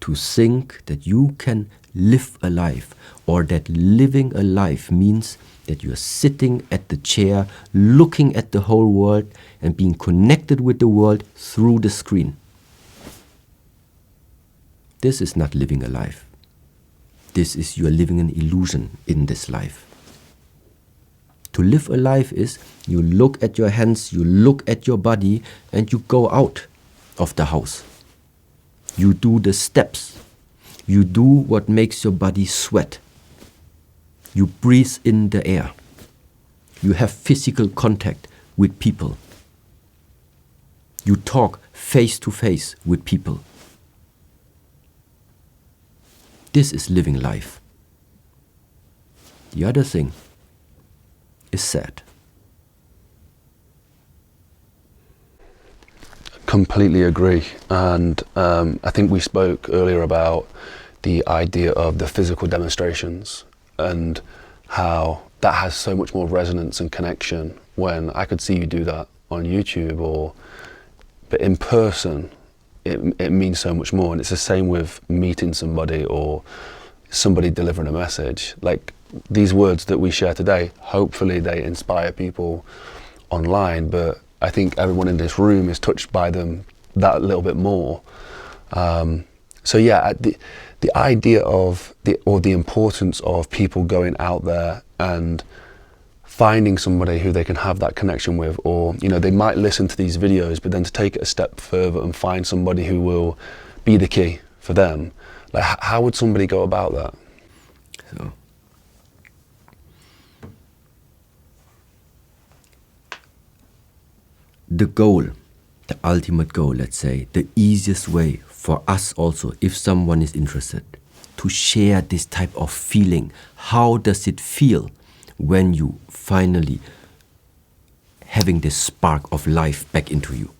S1: to think that you can live a life, or that living a life means that you are sitting at the chair, looking at the whole world and being connected with the world through the screen. This is not living a life. This is you are living an illusion in this life. To live a life is you look at your hands, you look at your body, and you go out of the house. You do the steps. You do what makes your body sweat. You breathe in the air. You have physical contact with people. You talk face to face with people. This is living life. The other thing is sad.
S3: Completely agree. And I think we spoke earlier about the idea of the physical demonstrations and how that has so much more resonance and connection when I could see you do that on YouTube, but in person it means so much more. And it's the same with meeting somebody or somebody delivering a message. Like these words that we share today, hopefully they inspire people online, but I think everyone in this room is touched by them that little bit more. So yeah, the idea of the importance of people going out there and finding somebody who they can have that connection with, or they might listen to these videos, but then to take it a step further and find somebody who will be the key for them. Like, how would somebody go about that?
S1: So, the goal, the ultimate goal, let's say, the easiest way for us also, if someone is interested, to share this type of feeling. How does it feel when you finally having this spark of life back into you?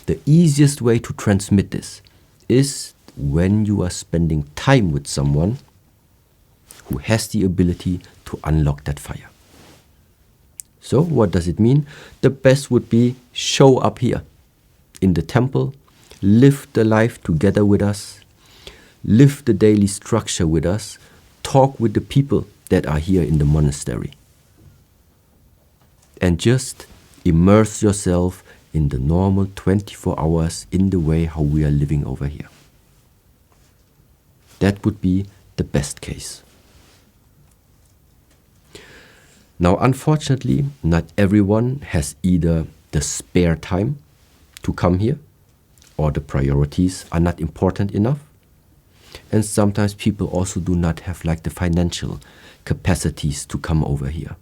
S1: The easiest way to transmit this is when you are spending time with someone who has the ability to unlock that fire. So what does it mean? The best would be show up here in the temple, live the life together with us, live the daily structure with us, talk with the people that are here in the monastery. And just immerse yourself in the normal 24 hours in the way how we are living over here. That would be the best case. Now, unfortunately, not everyone has either the spare time to come here, or the priorities are not important enough. And sometimes people also do not have like the financial capacities to come over here.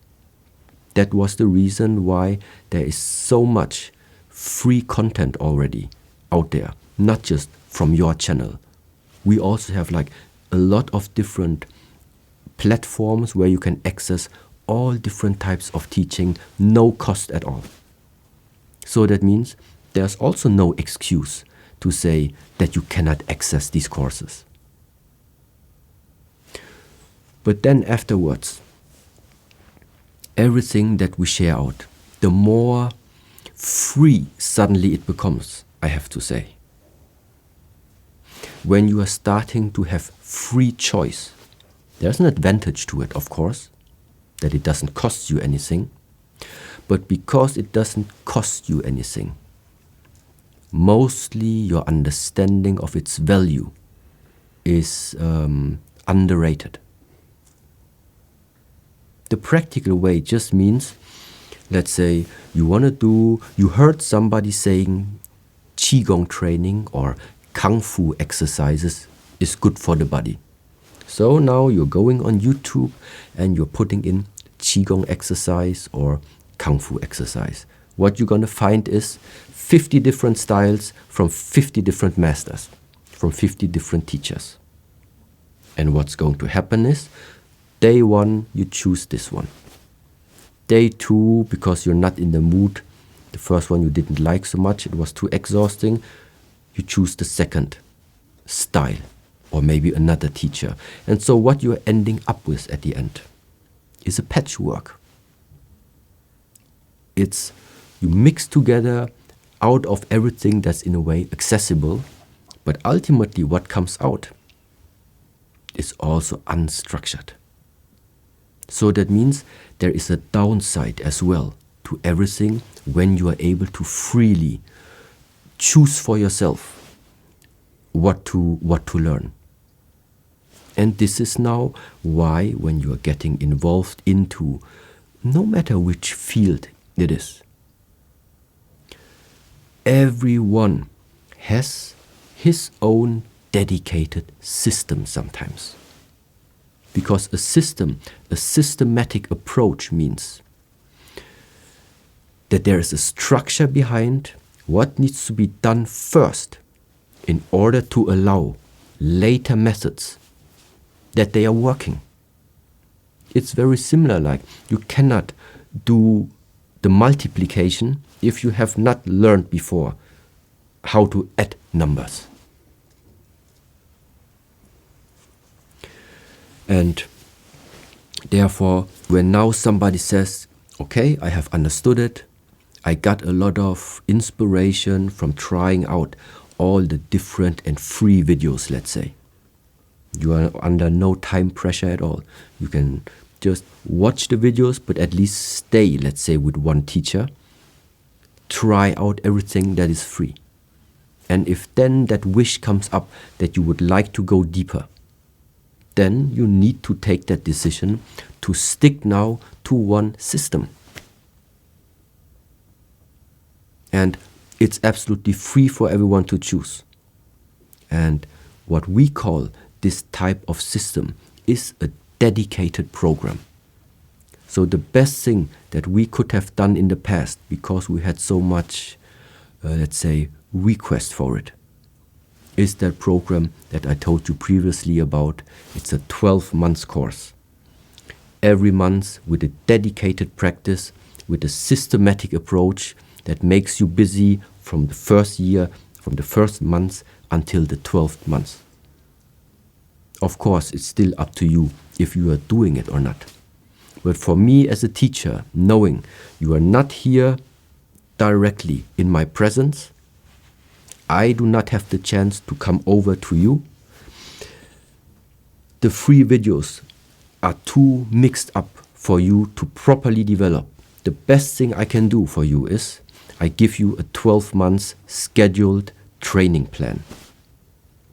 S1: That was the reason why there is so much free content already out there, not just from your channel. We also have like a lot of different platforms where you can access all different types of teaching, no cost at all. So that means there's also no excuse to say that you cannot access these courses. But then afterwards, everything that we share out, the more free suddenly it becomes, I have to say. When you are starting to have free choice, there's an advantage to it, of course, that it doesn't cost you anything. But because it doesn't cost you anything, mostly your understanding of its value is underrated. The practical way just means, let's say you heard somebody saying Qigong training or Kung Fu exercises is good for the body. So now you're going on YouTube and you're putting in Qigong exercise or Kung Fu exercise. What you're going to find is 50 different styles from 50 different masters, from 50 different teachers. And what's going to happen is, day 1, you choose this one. Day 2, because you're not in the mood, the first one you didn't like so much, it was too exhausting, you choose the second style or maybe another teacher. And so what you're ending up with at the end is a patchwork. It's you mix together out of everything that's in a way accessible, but ultimately what comes out is also unstructured. So that means there is a downside as well to everything when you are able to freely choose for yourself what to learn. And this is now why when you are getting involved into no matter which field it is, everyone has his own dedicated system sometimes. Because a systematic approach means that there is a structure behind what needs to be done first in order to allow later methods that they are working. It's very similar, like you cannot do the multiplication if you have not learned before how to add numbers. And therefore, when now somebody says, okay, I have understood it, I got a lot of inspiration from trying out all the different and free videos, let's say. You are under no time pressure at all. You can just watch the videos, but at least stay, let's say, with one teacher. Try out everything that is free. And if then that wish comes up that you would like to go deeper, then you need to take that decision to stick now to one system. And it's absolutely free for everyone to choose. And what we call this type of system is a dedicated program. So the best thing that we could have done in the past, because we had so much, let's say, request for it, is that program that I told you previously about. It's a 12-month course. Every month with a dedicated practice, with a systematic approach that makes you busy from the first year, from the first month until the 12th month. Of course, it's still up to you if you are doing it or not. But for me as a teacher, knowing you are not here directly in my presence, I do not have the chance to come over to you. The free videos are too mixed up for you to properly develop. The best thing I can do for you is I give you a 12-month scheduled training plan.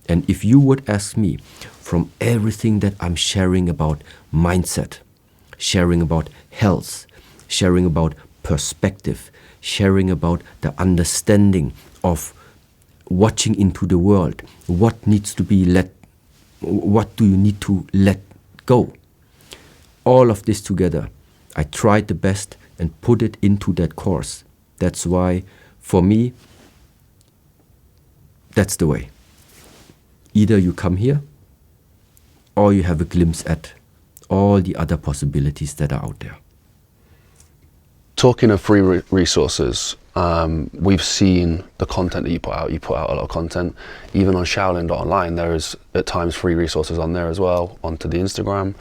S1: And if you would ask me, from everything that I'm sharing about mindset, sharing about health, sharing about perspective, sharing about the understanding of watching into the world, what needs to be what do you need to let go? All of this together, I tried the best and put it into that course. That's why, for me, that's the way. Either you come here, or you have a glimpse at all the other possibilities that are out there.
S3: Talking of free resources, we've seen the content that you put out. You put out a lot of content. Even on Shaolin.online, there is at times free resources on there as well, onto the Instagram.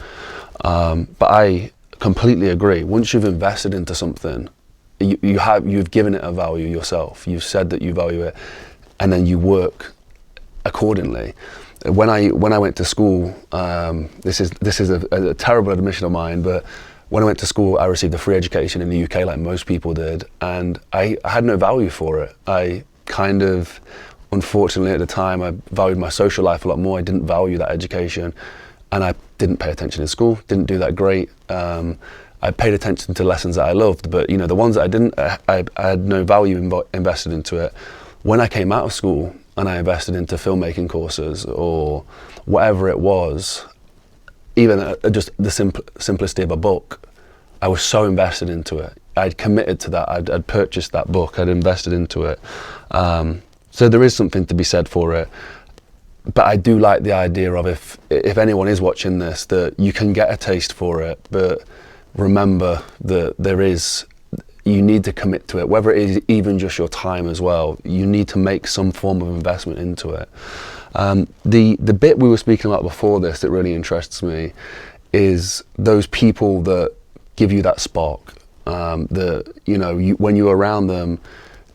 S3: But I completely agree. Once you've invested into something, you've given it a value yourself. You've said that you value it, and then you work accordingly. When I went to school, this is a terrible admission of mine, but when I went to school, I received a free education in the UK, like most people did, and I had no value for it. I kind of, unfortunately at the time, I valued my social life a lot more. I didn't value that education, and I didn't pay attention in school, didn't do that great. I paid attention to lessons that I loved, but you know, the ones that I didn't, I had no value invested into it. When I came out of school and I invested into filmmaking courses or whatever it was, even just the simplicity of a book, I was so invested into it. I'd committed to that. I'd purchased that book. I'd invested into it. So there is something to be said for it. But I do like the idea of if anyone is watching this, that you can get a taste for it, but remember that you need to commit to it, whether it is even just your time as well. You need to make some form of investment into it. The bit we were speaking about before this that really interests me is those people that give you that spark. When you're around them,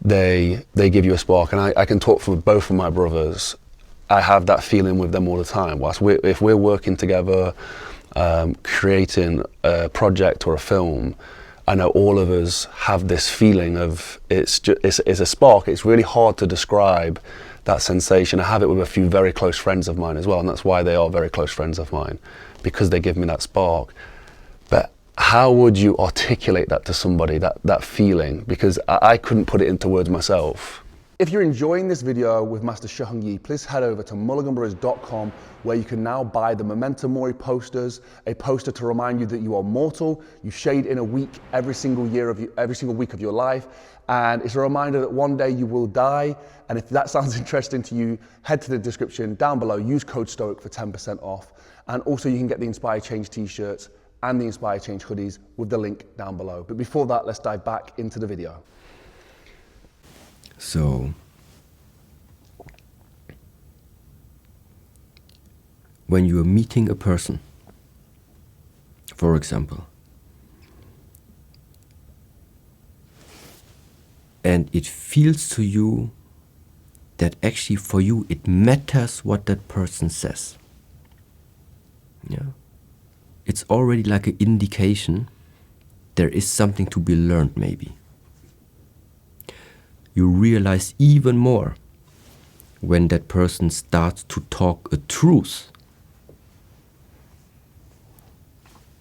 S3: they give you a spark. And I can talk for both of my brothers. I have that feeling with them all the time. If we're working together, creating a project or a film, I know all of us have this feeling of it's a spark. It's really hard to describe that sensation. I have it with a few very close friends of mine as well, and that's why they are very close friends of mine, because they give me that spark. But how would you articulate that to somebody, that feeling? Because I couldn't put it into words myself.
S2: If you're enjoying this video with Master Shi Heng Yi, please head over to mulliganbrothers.com, where you can now buy the Memento Mori posters, a poster to remind you that you are mortal. You shade in a week every single week of your life, and it's a reminder that one day you will die. And if that sounds interesting to you, head to the description down below, use code STOIC for 10% off. And also you can get the Inspire Change t-shirts and the Inspire Change hoodies with the link down below. But before that, let's dive back into the video.
S1: So, when you are meeting a person, for example, and it feels to you that actually for you it matters what that person says, yeah, it's already like an indication there is something to be learned maybe. You realize even more when that person starts to talk a truth,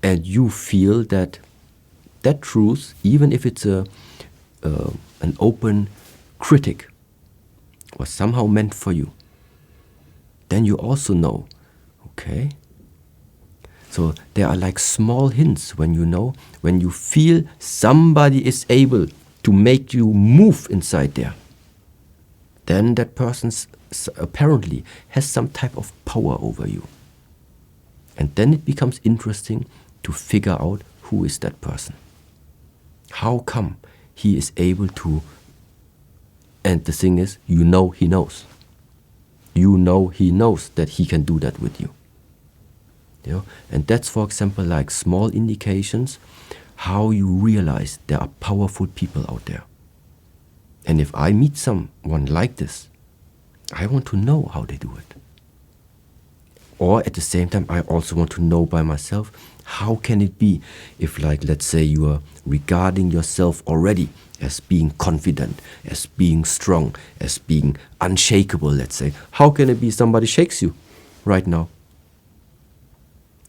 S1: and you feel that that truth, even if it's an open critic, was somehow meant for you. Then you also know, okay. So there are like small hints when you feel somebody is able to make you move inside there, then that person apparently has some type of power over you. And then it becomes interesting to figure out who is that person. How come he is able to, and the thing is, he knows. He knows that he can do that with you. And that's, for example, like small indications how you realize there are powerful people out there. And if I meet someone like this, I want to know how they do it. Or at the same time, I also want to know by myself, how can it be if, like, let's say you are regarding yourself already as being confident, as being strong, as being unshakable, let's say. How can it be somebody shakes you right now?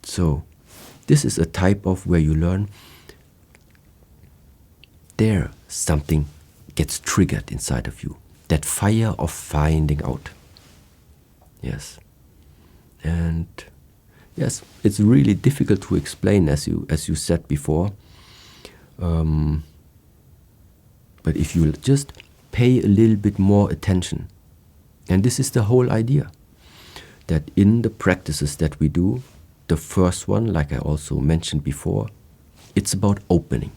S1: So this is a type of where you learn there something gets triggered inside of you. That fire of finding out. Yes. And yes, it's really difficult to explain, as you said before. But if you just pay a little bit more attention, and this is the whole idea, that in the practices that we do, The first one, like I also mentioned before, it's about opening.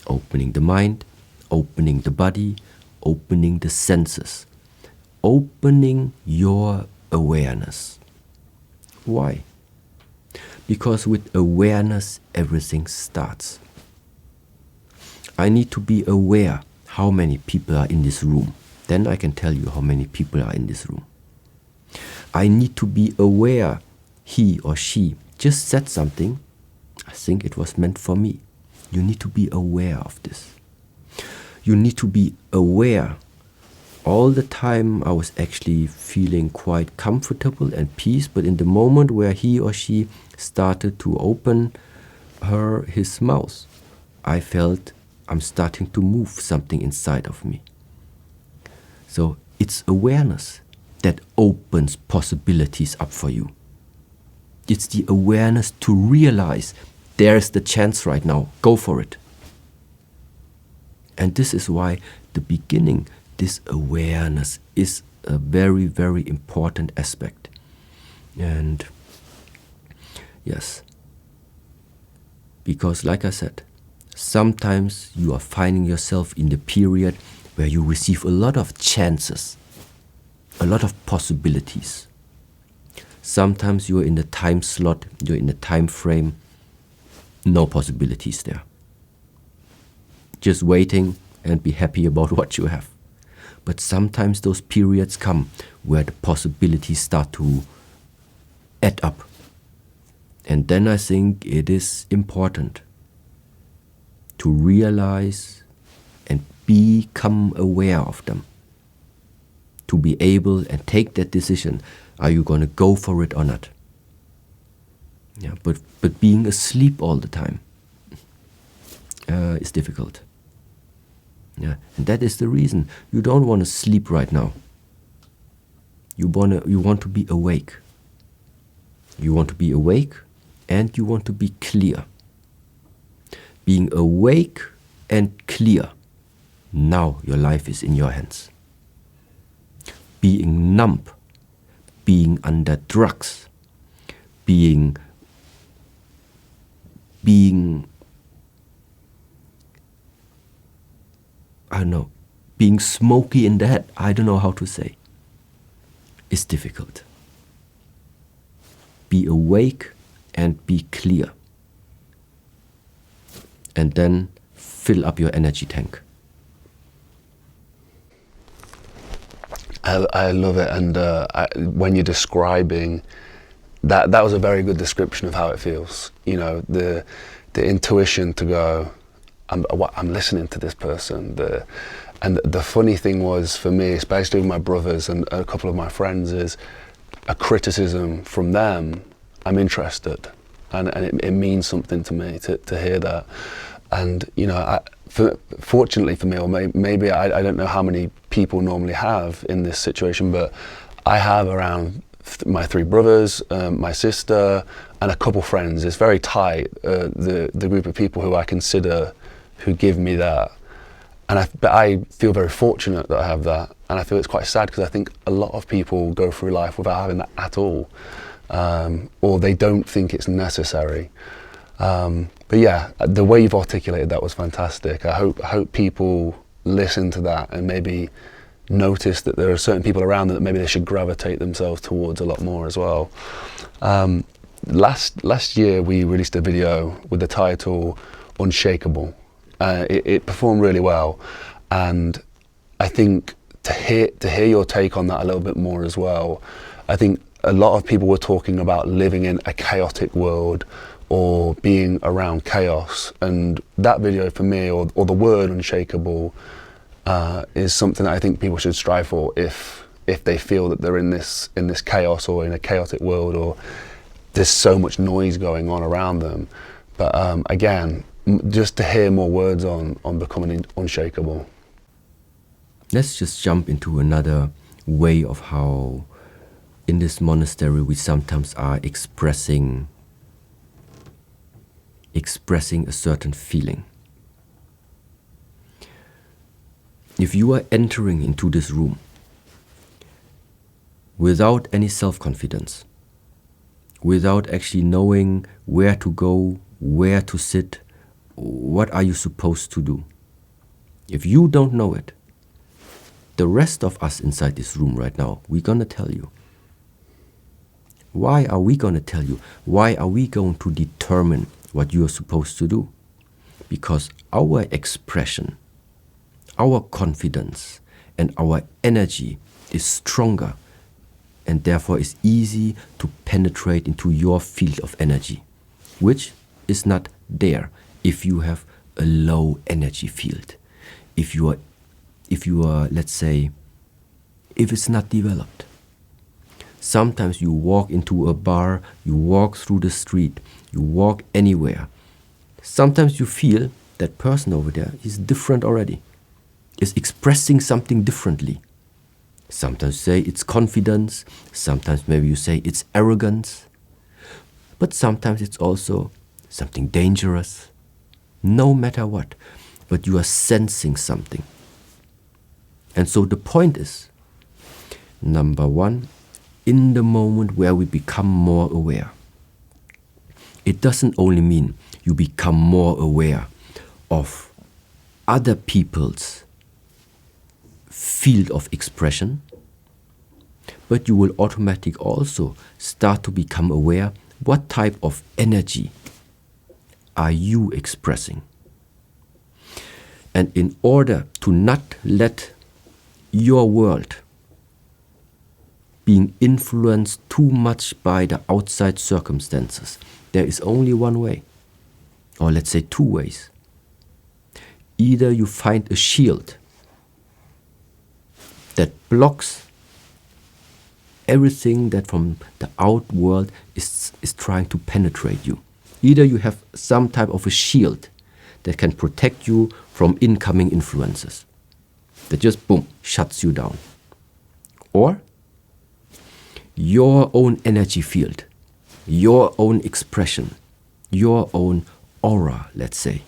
S1: Opening the mind, opening the body, opening the senses. Opening your awareness. Why? Because with awareness, everything starts. I need to be aware how many people are in this room. Then I can tell you how many people are in this room. I need to be aware he or she just said something. I think it was meant for me. You need to be aware of this. You need to be aware. All the time I was actually feeling quite comfortable and peace, but in the moment where he or she started to open his mouth, I felt I'm starting to move something inside of me. So it's awareness that opens possibilities up for you. It's the awareness to realize there's the chance right now, go for it. And this is why the beginning, this awareness is a very, very important aspect. And yes, because like I said, sometimes you are finding yourself in the period where you receive a lot of chances, a lot of possibilities. Sometimes you're in the time slot, you're in the time frame, no possibilities there. Just waiting and be happy about what you have. But sometimes those periods come where the possibilities start to add up. And then I think it is important to realize and become aware of them. To be able and take that decision. Are you going to go for it or not? Yeah, but being asleep all the time is difficult. Yeah, and that is the reason you don't want to sleep right now. You want to be awake. You want to be awake and you want to be clear. Being awake and clear. Now your life is in your hands. Being numb, being under drugs, being I don't know, being smoky in the head, I don't know how to say, is difficult. Be awake and be clear. And then fill up your energy tank.
S3: I love it, and when you're describing that was a very good description of how it feels. You know, the intuition to go, I'm listening to this person. And the funny thing was for me, especially with my brothers and a couple of my friends, is a criticism from them. I'm interested, and it means something to me to hear that. And you know, fortunately for me, or maybe I don't know how many people normally have in this situation, but I have around my three brothers, my sister, and a couple friends. It's very tight, the group of people who I consider who give me that. But I feel very fortunate that I have that, and I feel it's quite sad because I think a lot of people go through life without having that at all, or they don't think it's necessary. But yeah, the way you've articulated that was fantastic. I hope people listen to that and maybe notice that there are certain people around them that maybe they should gravitate themselves towards a lot more as well. Last year we released a video with the title Unshakable. It performed really well, and I think to hear your take on that a little bit more as well. I think a lot of people were talking about living in a chaotic world or being around chaos, and that video for me, or the word unshakable, is something that I think people should strive for if they feel that they're in this chaos or in a chaotic world, or there's so much noise going on around them. But again, just to hear more words on becoming unshakable.
S1: Let's just jump into another way of how in this monastery we sometimes are expressing a certain feeling. If you are entering into this room without any self-confidence, without actually knowing where to go, where to sit, what are you supposed to do? If you don't know it, the rest of us inside this room right now, we're gonna tell you. Why are we gonna tell you? Why are we going to determine what you are supposed to do? Because our expression, our confidence, and our energy is stronger, and therefore is easy to penetrate into your field of energy, which is not there if you have a low energy field. If you are, let's say, if it's not developed. Sometimes you walk into a bar, you walk through the street, you walk anywhere. Sometimes you feel that person over there is different already, is expressing something differently. Sometimes you say it's confidence, sometimes maybe you say it's arrogance, but sometimes it's also something dangerous. No matter what, but you are sensing something. And so the point is, number one, in the moment where we become more aware, it doesn't only mean you become more aware of other people's field of expression, but you will automatically also start to become aware what type of energy are you expressing. And in order to not let your world being influenced too much by the outside circumstances, there is only one way, or let's say two ways. Either you find a shield that blocks everything that from the out world is trying to penetrate you. Either you have some type of a shield that can protect you from incoming influences, that just boom, shuts you down. Or your own energy field, your own expression, your own aura, let's say,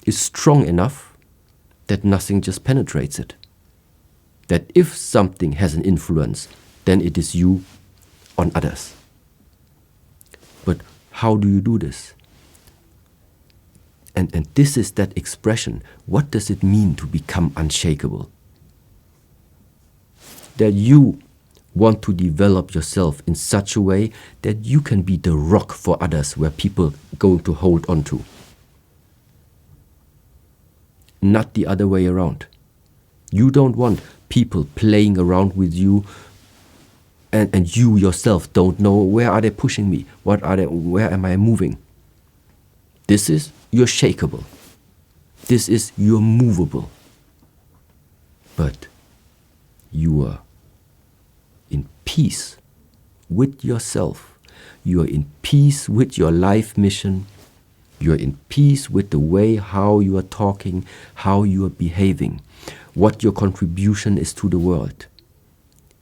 S1: is strong enough that nothing just penetrates it. That if something has an influence, then it is you on others. But how do you do this? And this is that expression. What does it mean to become unshakable? That you want to develop yourself in such a way that you can be the rock for others where people are going to hold on to. Not the other way around. You don't want people playing around with you and you yourself don't know where are they pushing me, where am I moving. This is you're shakeable. This is you're movable. But you are in peace with yourself. You are in peace with your life mission. You are in peace with the way how you are talking, how you are behaving, what your contribution is to the world.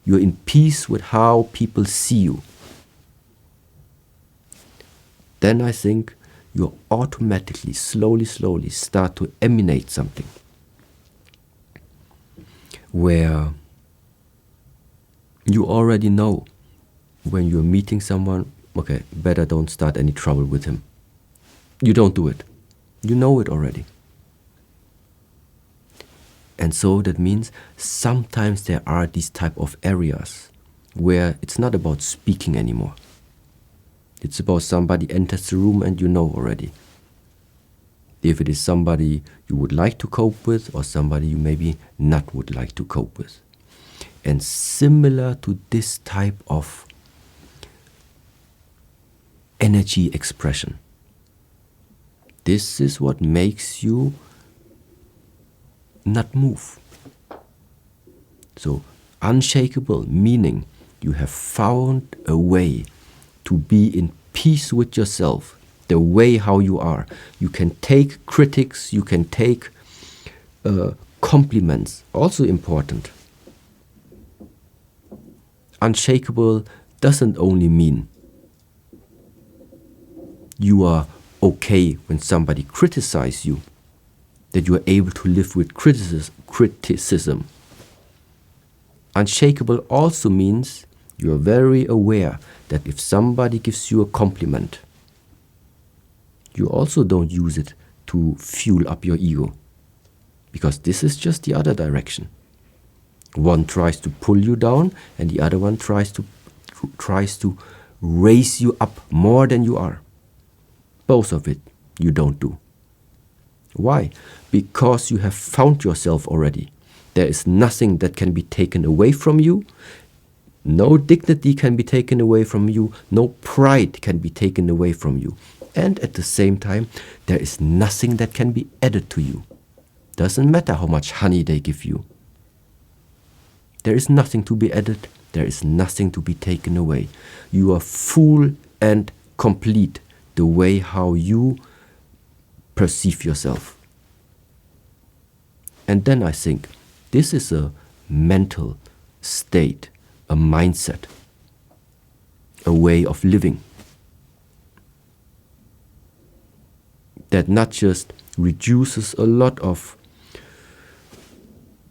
S1: You are in peace with how people see you. Then I think you automatically, slowly start to emanate something where you already know when you're meeting someone, okay, better don't start any trouble with him. You don't do it. You know it already. And so that means sometimes there are these type of areas where it's not about speaking anymore. It's about somebody enters the room and you know already. If it is somebody you would like to cope with or somebody you maybe not would like to cope with. And similar to this type of energy expression, this is what makes you not move. So unshakable, meaning you have found a way to be in peace with yourself, the way how you are. You can take critics, you can take compliments, also important. Unshakable doesn't only mean you are okay when somebody criticizes you, that you are able to live with criticism. Unshakable also means You are very aware that if somebody gives you a compliment, you also don't use it to fuel up your ego, because this is just the other direction. One tries to pull you down, and the other one tries to raise you up more than you are. Both of it you don't do. Why? Because you have found yourself already. There is nothing that can be taken away from you. No dignity can be taken away from you. No pride can be taken away from you. And at the same time, there is nothing that can be added to you. Doesn't matter how much honey they give you. There is nothing to be added. There is nothing to be taken away. You are full and complete the way how you perceive yourself. And then I think this is a mental state, a mindset, a way of living that not just reduces a lot of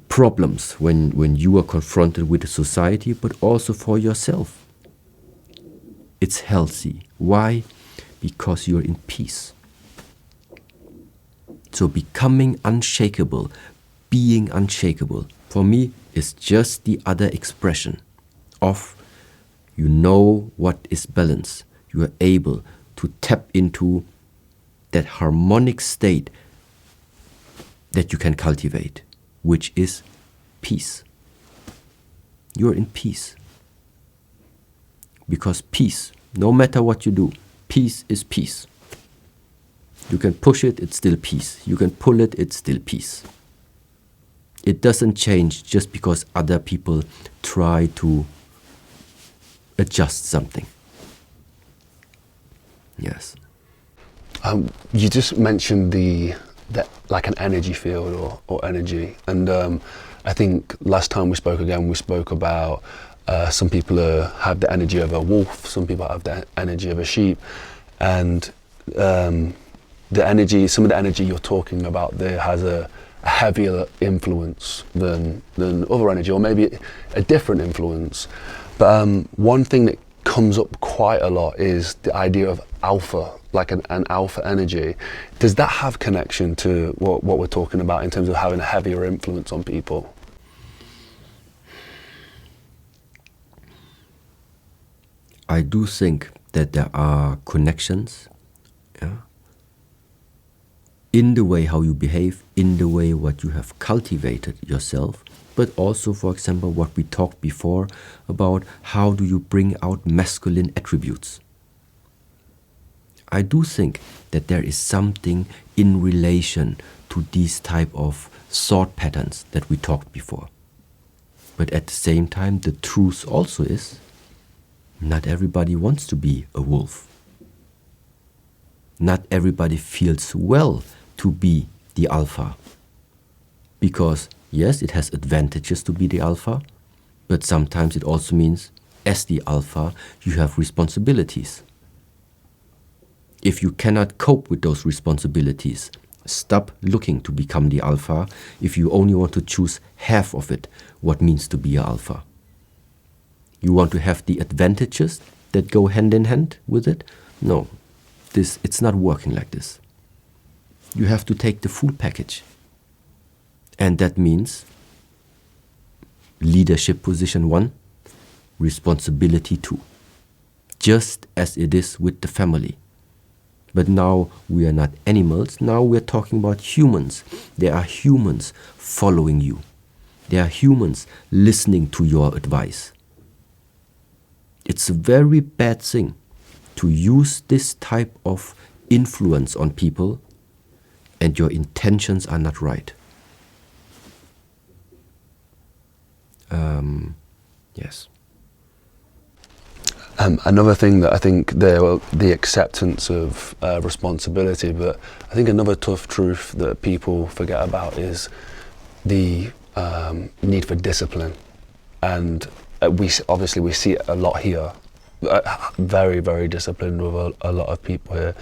S1: problems when you are confronted with a society, but also for yourself. It's healthy. Why? Because you're in peace. So becoming unshakable, being unshakable, for me is just the other expression of you know what is balance. You are able to tap into that harmonic state that you can cultivate, which is peace. You're in peace. Because peace, no matter what you do, peace is peace. You can push it, it's still peace. You can pull it, it's still peace. It doesn't change just because other people try to adjust something. Yes.
S3: You just mentioned that like an energy field or energy, and I think last time we spoke about some people have the energy of a wolf, some people have the energy of a sheep, and some of the energy you're talking about there has a heavier influence than other energy, or maybe a different influence. But one thing that comes up quite a lot is the idea of alpha, like an alpha energy. Does that have connection to what we're talking about in terms of having a heavier influence on people?
S1: I do think that there are connections, yeah, in the way how you behave, in the way what you have cultivated yourself, but also, for example, what we talked before about how do you bring out masculine attributes. I do think that there is something in relation to these type of thought patterns that we talked before. But at the same time, the truth also is not everybody wants to be a wolf. Not everybody feels well to be the alpha. Because yes, it has advantages to be the alpha, but sometimes it also means as the alpha, you have responsibilities. If you cannot cope with those responsibilities, stop looking to become the alpha if you only want to choose half of it, what means to be an alpha. You want to have the advantages that go hand in hand with it? No, it's not working like this. You have to take the full package. And that means leadership position 1, responsibility 2. Just as it is with the family. But now we are not animals, now we are talking about humans. There are humans following you. There are humans listening to your advice. It's a very bad thing to use this type of influence on people and your intentions are not right. Yes.
S3: Another thing that I think the acceptance of responsibility, but I think another tough truth that people forget about is the need for discipline, and we see it a lot here. Very, very disciplined with a lot of people here.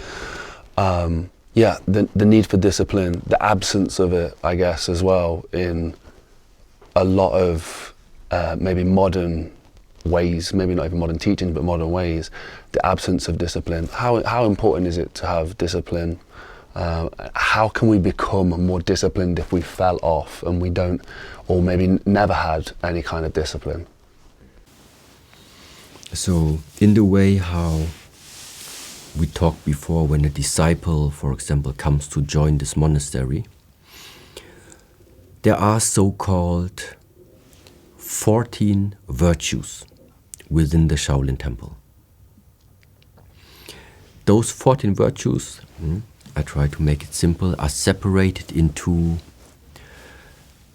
S3: The need for discipline, the absence of it, I guess, as well in a lot of maybe modern ways, maybe not even modern teachings, but modern ways, the absence of discipline. How important is it to have discipline? How can we become more disciplined if we fell off and we don't, or maybe never had any kind of discipline?
S1: So, in the way how we talked before, when a disciple, for example, comes to join this monastery, there are so-called 14 virtues within the Shaolin Temple. Those 14 virtues, I try to make it simple, are separated into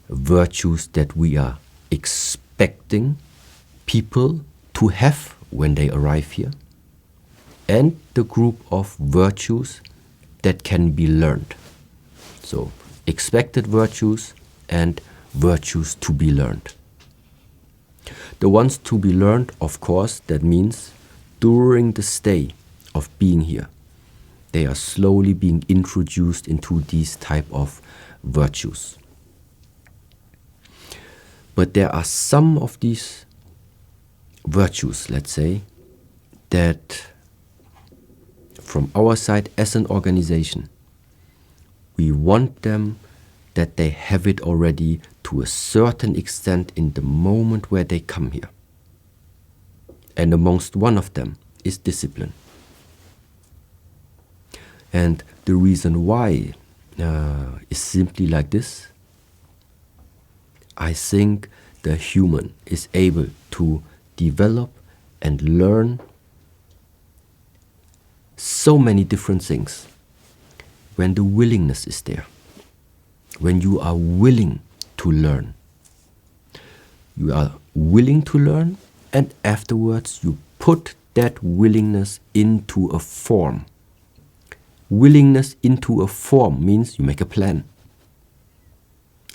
S1: virtues that we are expecting people to have when they arrive here, and the group of virtues that can be learned. So, expected virtues and virtues to be learned. The ones to be learned, of course, that means during the stay of being here, they are slowly being introduced into these type of virtues. But there are some of these virtues, let's say, that from our side as an organization, we want them that they have it already to a certain extent in the moment where they come here. And amongst one of them is discipline. And the reason why is simply like this. I think the human is able to develop and learn so many different things when the willingness is there. When you are willing to learn. You are willing to learn, and afterwards you put that willingness into a form. Willingness into a form means you make a plan.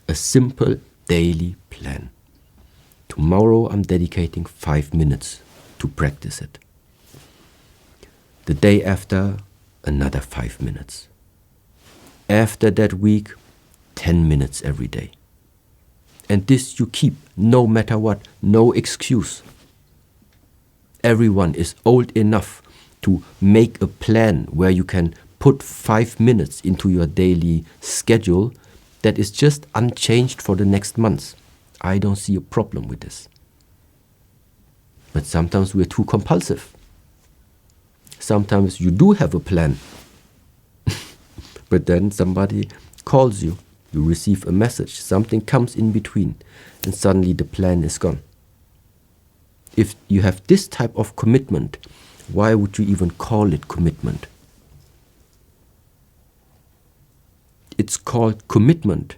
S1: A simple daily plan. Tomorrow I'm dedicating 5 minutes to practice it. The day after, another 5 minutes. After that week, 10 minutes every day. And this you keep, no matter what, no excuse. Everyone is old enough to make a plan where you can put 5 minutes into your daily schedule that is just unchanged for the next month. I don't see a problem with this. But sometimes we're too compulsive. Sometimes you do have a plan, but then somebody calls you, you receive a message, something comes in between, and suddenly the plan is gone. If you have this type of commitment, why would you even call it commitment? It's called commitment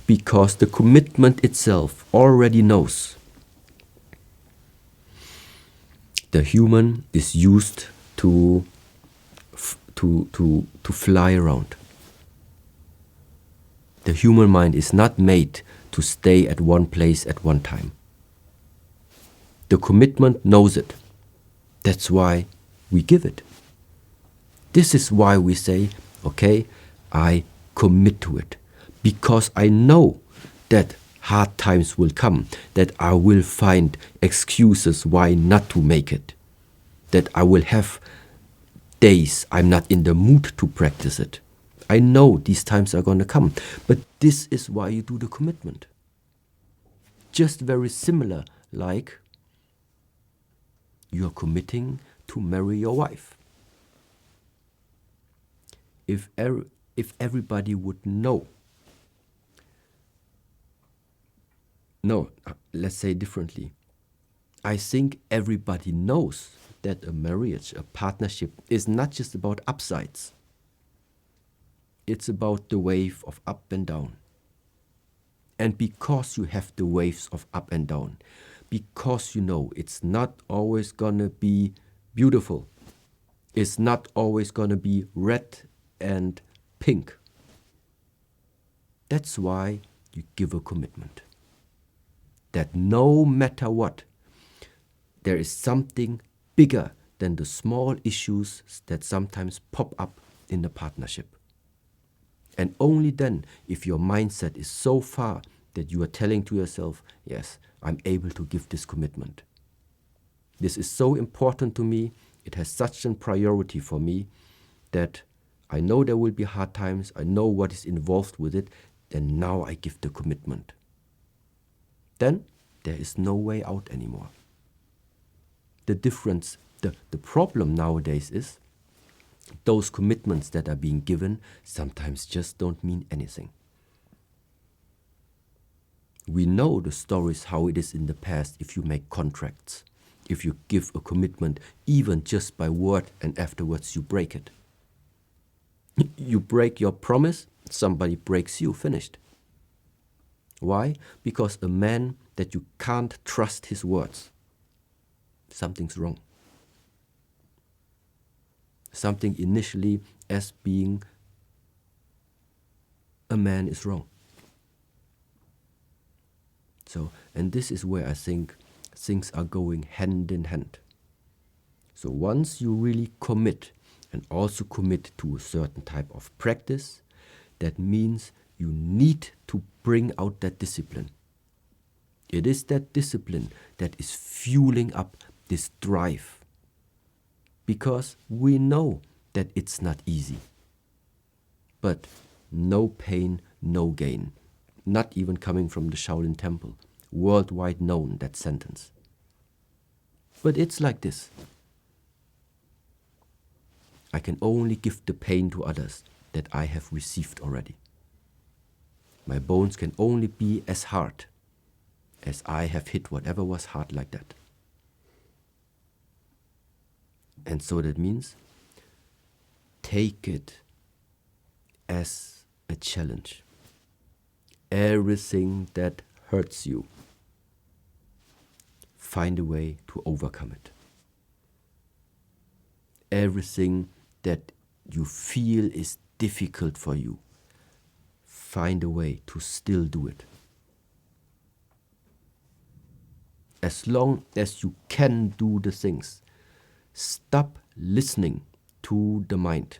S1: because the commitment itself already knows the human is used to fly around. The human mind is not made to stay at one place at one time. The commitment knows it. That's why we give it. This is why we say, okay, I commit to it. Because I know that hard times will come, that I will find excuses why not to make it, that I will have days I'm not in the mood to practice it. I know these times are going to come, but this is why you do the commitment. Just very similar, like you're committing to marry your wife. If everybody would know, no, let's say differently. I think everybody knows that a marriage, a partnership, is not just about upsides. It's about the wave of up and down. And because you have the waves of up and down, because you know it's not always gonna be beautiful, it's not always gonna be red and pink, that's why you give a commitment. That no matter what, there is something bigger than the small issues that sometimes pop up in the partnership. And only then, if your mindset is so far that you are telling to yourself, yes, I'm able to give this commitment. This is so important to me, it has such a priority for me, that I know there will be hard times, I know what is involved with it, then now I give the commitment. Then there is no way out anymore. The difference, the problem nowadays is those commitments that are being given sometimes just don't mean anything. We know the stories how it is in the past if you make contracts, if you give a commitment even just by word and afterwards you break it. You break your promise, somebody breaks you, finished. Why? Because a man that you can't trust his words, something's wrong. Something initially as being a man is wrong. So, and this is where I think things are going hand in hand. So once you really commit, and also commit to a certain type of practice, that means you need to bring out that discipline. It is that discipline that is fueling up this drive. Because we know that it's not easy. But no pain, no gain. Not even coming from the Shaolin Temple. Worldwide known, that sentence. But it's like this. I can only give the pain to others that I have received already. My bones can only be as hard as I have hit whatever was hard like that. And so that means take it as a challenge. Everything that hurts you, find a way to overcome it. Everything that you feel is difficult for you, find a way to still do it. As long as you can do the things, stop listening to the mind.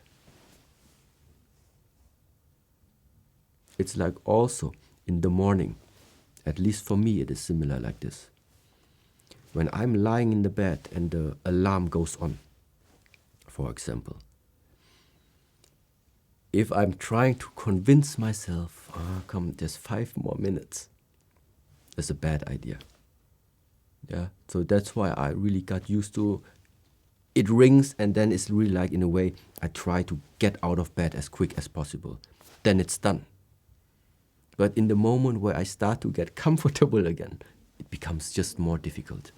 S1: It's like also in the morning, at least for me it is similar like this. When I'm lying in the bed and the alarm goes on, for example, if I'm trying to convince myself, come, just 5 more minutes, that's a bad idea. Yeah, so that's why I really got used to it rings, and then it's really like, in a way, I try to get out of bed as quick as possible. Then it's done. But in the moment where I start to get comfortable again, it becomes just more difficult.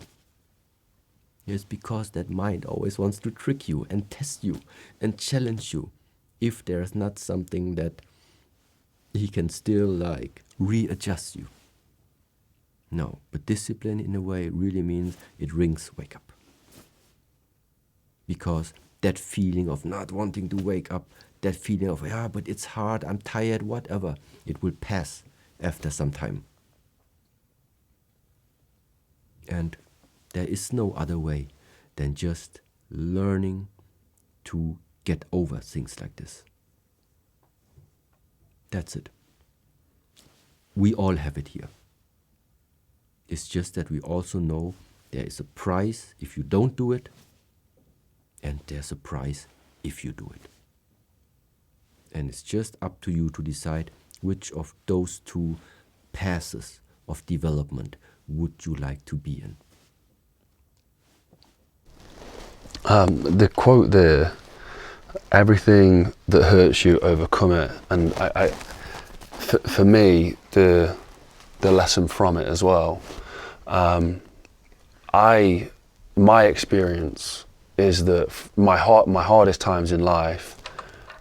S1: It's because that mind always wants to trick you and test you and challenge you. If there's not something that he can still like readjust you. No, but discipline in a way really means it rings, wake up. Because that feeling of not wanting to wake up, that feeling of, but it's hard, I'm tired, whatever, it will pass after some time. And there is no other way than just learning to get over things like this. That's it. We all have it here. It's just that we also know there is a price if you don't do it, and there's a price if you do it. And it's just up to you to decide which of those two paths of development would you like to be in.
S3: The quote there, everything that hurts you, overcome it. And for me, the lesson from it as well, my experience is that my hardest times in life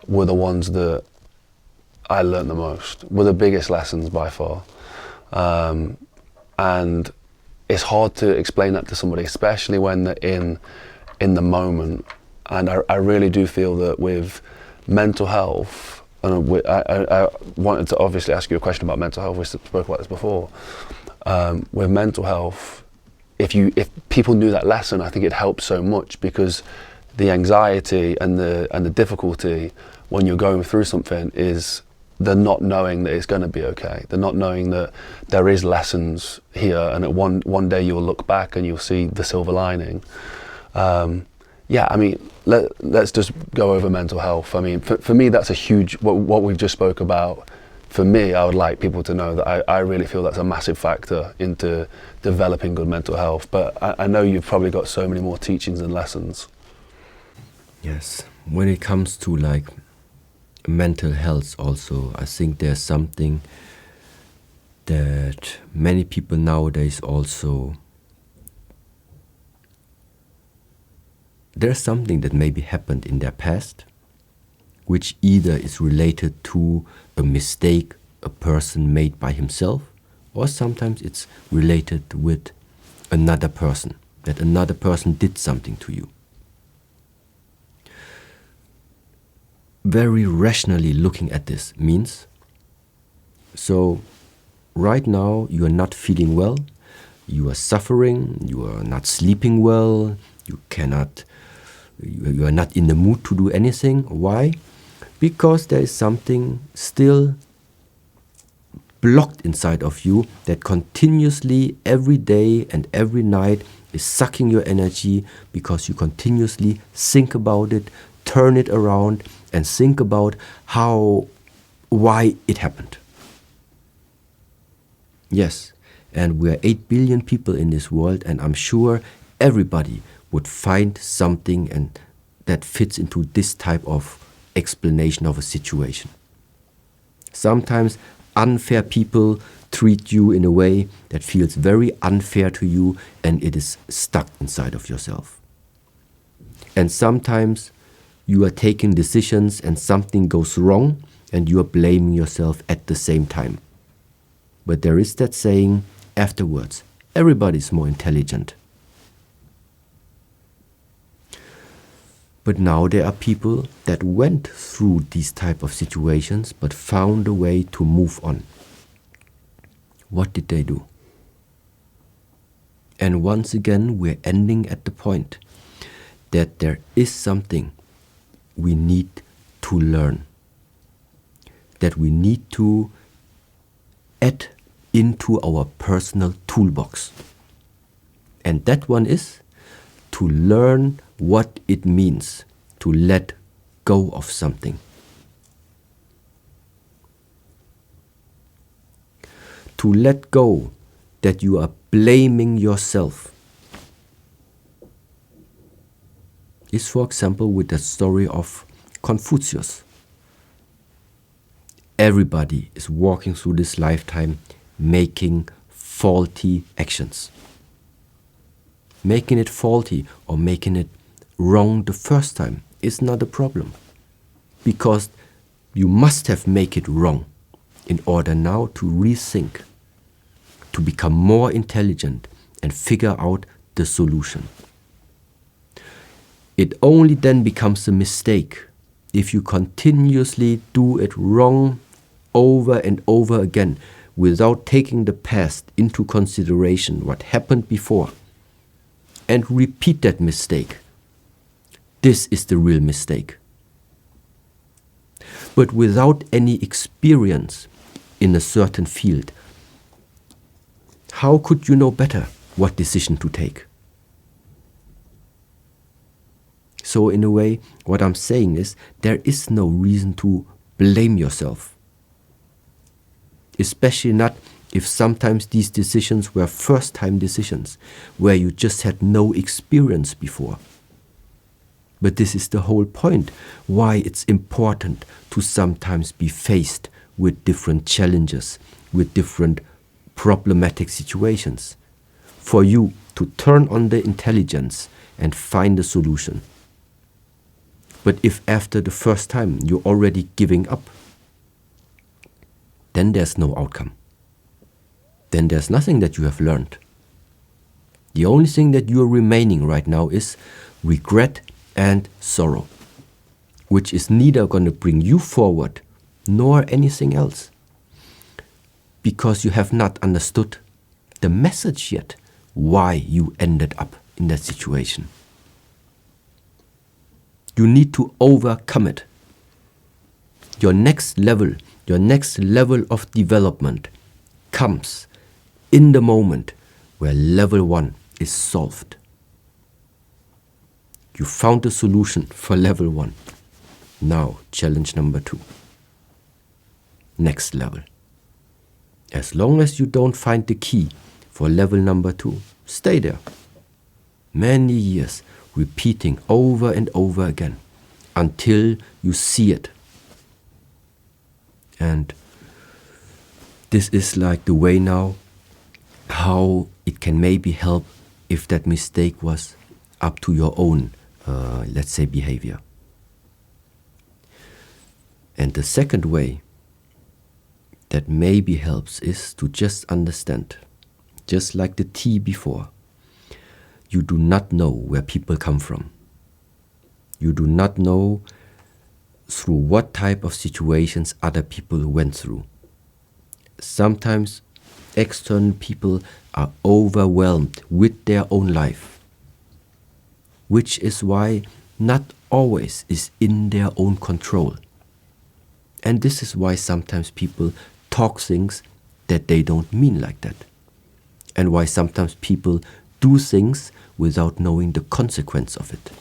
S3: were the ones that I learned the most, were the biggest lessons by far. And it's hard to explain that to somebody, especially when they're in the moment. And I really do feel that with mental health, and I wanted to obviously ask you a question about mental health, we spoke about this before. With mental health, if people knew that lesson, I think it helps so much, because the anxiety and the difficulty when you're going through something is the not knowing that it's going to be okay, the not knowing that there is lessons here, and that one day you'll look back and you'll see the silver lining. Yeah, I mean, let's just go over mental health. I mean, for me, that's a huge, what we've just spoke about. For me, I would like people to know that I really feel that's a massive factor into developing good mental health. But I know you've probably got so many more teachings and lessons.
S1: Yes, when it comes to like mental health also, I think there's something that many people nowadays also, there's something that maybe happened in their past, which either is related to a mistake a person made by himself, or sometimes it's related with another person, that another person did something to you. Very rationally looking at this means, so right now you are not feeling well, you are suffering, you are not sleeping well, you are not in the mood to do anything. Why? Because there is something still blocked inside of you that continuously every day and every night is sucking your energy, because you continuously think about it, turn it around and think about why it happened. Yes, and we are 8 billion people in this world, and I'm sure everybody would find something and that fits into this type of explanation of a situation. Sometimes unfair people treat you in a way that feels very unfair to you, and it is stuck inside of yourself. And sometimes you are taking decisions and something goes wrong and you are blaming yourself at the same time. But there is that saying afterwards, everybody is more intelligent. But now there are people that went through these type of situations but found a way to move on. What did they do? And once again, we're ending at the point that there is something we need to learn, that we need to add into our personal toolbox. And that one is to learn what it means to let go of something. To let go that you are blaming yourself is, for example, with the story of Confucius. Everybody is walking through this lifetime making faulty actions. Making it faulty or making it wrong the first time is not a problem, because you must have made it wrong in order now to rethink, to become more intelligent and figure out the solution. It only then becomes a mistake if you continuously do it wrong over and over again without taking the past into consideration, what happened before, and repeat that mistake. This is the real mistake. But without any experience in a certain field, how could you know better what decision to take? So in a way, what I'm saying is, there is no reason to blame yourself. Especially not if sometimes these decisions were first-time decisions, where you just had no experience before. But this is the whole point, why it's important to sometimes be faced with different challenges, with different problematic situations, for you to turn on the intelligence and find a solution. But if after the first time you're already giving up, then there's no outcome. Then there's nothing that you have learned. The only thing that you are remaining right now is regret and sorrow, which is neither going to bring you forward nor anything else, because you have not understood the message yet, why you ended up in that situation. You need to overcome it. Your next level of development comes in the moment where level 1 is solved. You found a solution for level 1. Now, challenge number 2. Next level. As long as you don't find the key for level number 2, stay there. Many years, repeating over and over again until you see it. And this is like the way now how it can maybe help if that mistake was up to your own, let's say, behavior. And the second way that maybe helps is to just understand, just like the tea before, you do not know where people come from. You do not know through what type of situations other people went through. Sometimes external people are overwhelmed with their own life, which is why not always is in their own control. And this is why sometimes people talk things that they don't mean like that. And why sometimes people do things without knowing the consequence of it.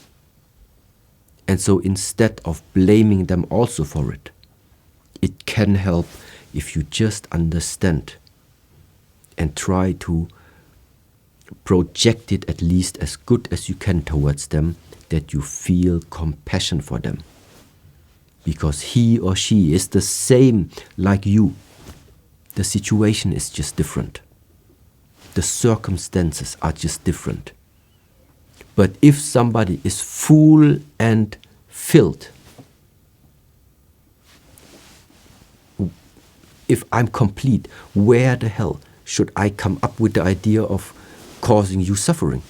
S1: And so instead of blaming them also for it, it can help if you just understand and try to project it at least as good as you can towards them, that you feel compassion for them. Because he or she is the same like you. The situation is just different. The circumstances are just different. But if somebody is full and filled, if I'm complete, where the hell should I come up with the idea of causing you suffering?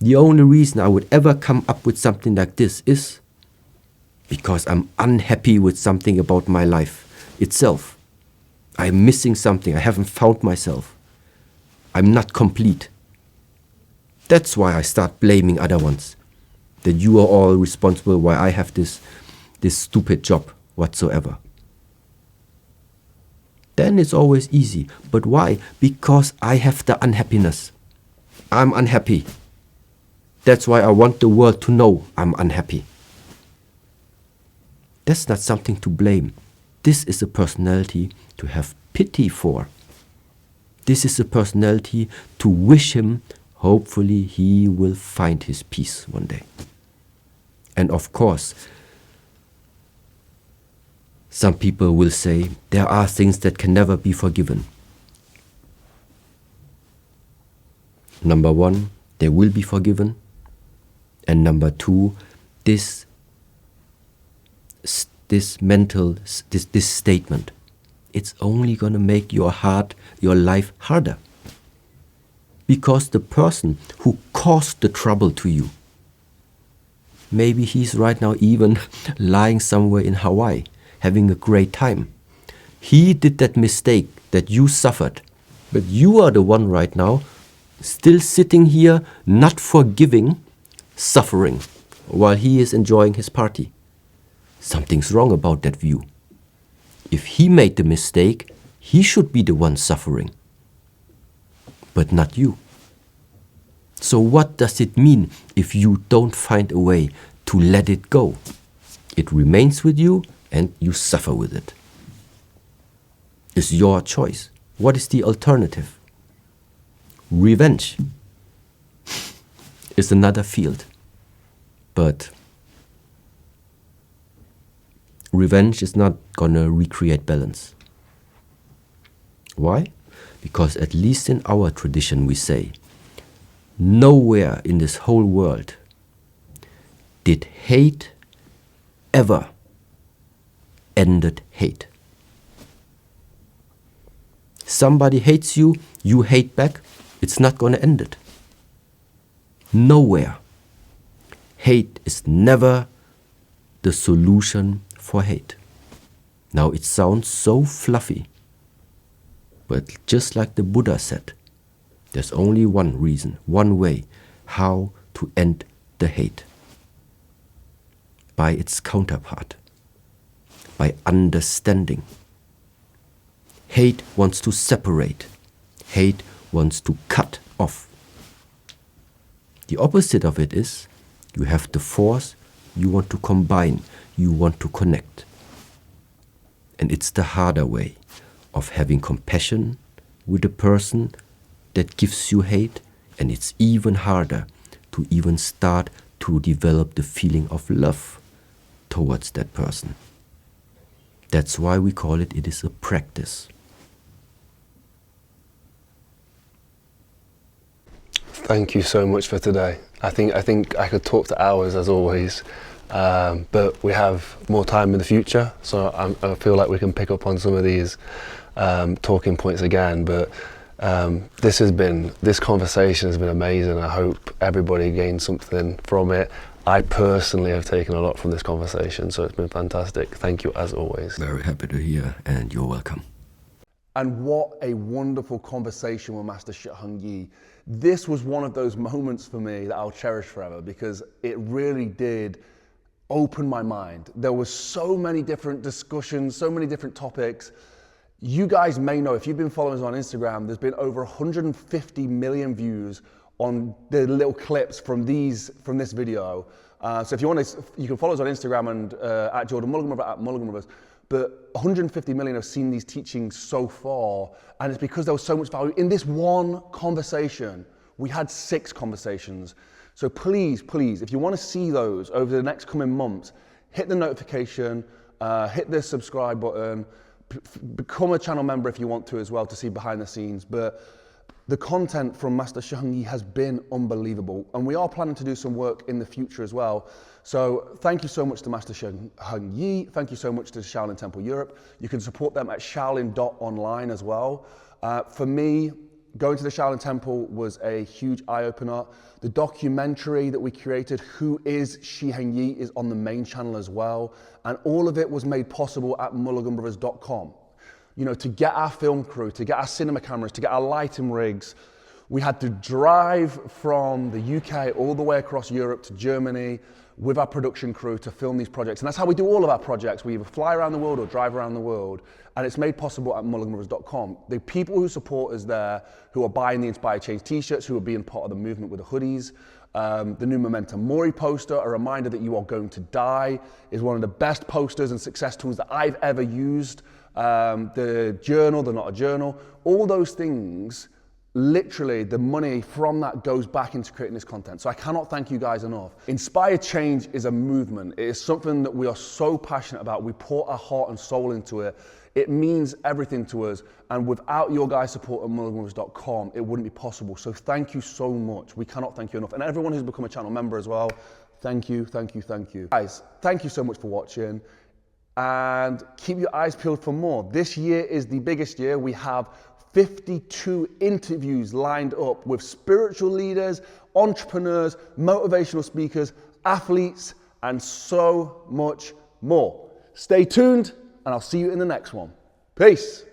S1: The only reason I would ever come up with something like this is because I'm unhappy with something about my life itself. I'm missing something. I haven't found myself. I'm not complete. That's why I start blaming other ones. That you are all responsible why I have this stupid job whatsoever. Then it's always easy. But why? Because I have the unhappiness. I'm unhappy. That's why I want the world to know I'm unhappy. That's not something to blame. This is a personality to have pity for. This is a personality to wish him, hopefully he will find his peace one day. And of course, some people will say there are things that can never be forgiven. Number 1, they will be forgiven. And number 2, this statement, it's only going to make your life harder. Because the person who caused the trouble to you, maybe he's right now even lying somewhere in Hawaii, having a great time. He did that mistake that you suffered, but you are the one right now still sitting here not forgiving, suffering, while he is enjoying his party. Something's wrong about that view. If he made the mistake, he should be the one suffering, but not you. So what does it mean if you don't find a way to let it go? It remains with you and you suffer with it. It's your choice. What is the alternative? Revenge is another field. But revenge is not gonna recreate balance. Why? Because at least in our tradition we say, nowhere in this whole world did hate ever ended hate. Somebody hates you, you hate back, it's not gonna end it. Nowhere. Hate is never the solution for hate. Now it sounds so fluffy, but just like the Buddha said, there's only one reason, one way how to end the hate. By its counterpart, by understanding. Hate wants to separate. Hate wants to cut off. The opposite of it is you have the force, you want to combine, you want to connect. And it's the harder way of having compassion with a person that gives you hate, and it's even harder to even start to develop the feeling of love towards that person. That's why we call it is a practice.
S3: Thank you so much for today. I think I could talk to hours as always, but we have more time in the future, so I feel like we can pick up on some of these talking points again. But this conversation has been amazing. I hope everybody gained something from it. I personally have taken a lot from this conversation, so it's been fantastic. Thank you as always.
S1: Very happy to hear, and you're welcome.
S2: And what a wonderful conversation with Master Shi Heng Yi. This was one of those moments for me that I'll cherish forever, because it really did open my mind. There were so many different discussions, so many different topics. You guys may know, if you've been following us on Instagram, there's been over 150 million views on the little clips from this video. So if you want to, you can follow us on Instagram and at Jordan Mulligan Brother, at Mulligan Brothers. But 150 million have seen these teachings so far, and it's because there was so much value in this one conversation. We had 6 conversations. So please, if you want to see those over the next coming months, hit the notification, hit the subscribe button, become a channel member if you want to as well, to see behind the scenes. But the content from Master Shi Heng Yi has been unbelievable, and we are planning to do some work in the future as well. So thank you so much to Master Shi Heng Yi. Thank you so much to Shaolin Temple Europe. You can support them at shaolin.online as well. For me, going to the Shaolin Temple was a huge eye-opener. The documentary that we created, Who is Shi Heng Yi, is on the main channel as well. And all of it was made possible at mulliganbrothers.com. You know, to get our film crew, to get our cinema cameras, to get our lighting rigs, we had to drive from the UK all the way across Europe to Germany with our production crew to film these projects. And that's how we do all of our projects. We either fly around the world or drive around the world. And it's made possible at mulliganbrothers.com. The people who support us there, who are buying the Inspire Change t-shirts, who are being part of the movement with the hoodies, the new Momentum Mori poster, a reminder that you are going to die, is one of the best posters and success tools that I've ever used. The journal, the Not a Journal, all those things, literally the money from that goes back into creating this content. So I cannot thank you guys enough. Inspire Change is a movement. It is something that we are so passionate about. We pour our heart and soul into it. It means everything to us. And without your guys' support at mulliganbrothers.com, it wouldn't be possible. So thank you so much. We cannot thank you enough. And everyone who's become a channel member as well, thank you, thank you, thank you. Guys, thank you so much for watching. And keep your eyes peeled for more. This year is the biggest year. We have 52 interviews lined up with spiritual leaders, entrepreneurs, motivational speakers, athletes, and so much more. Stay tuned, and I'll see you in the next one. Peace.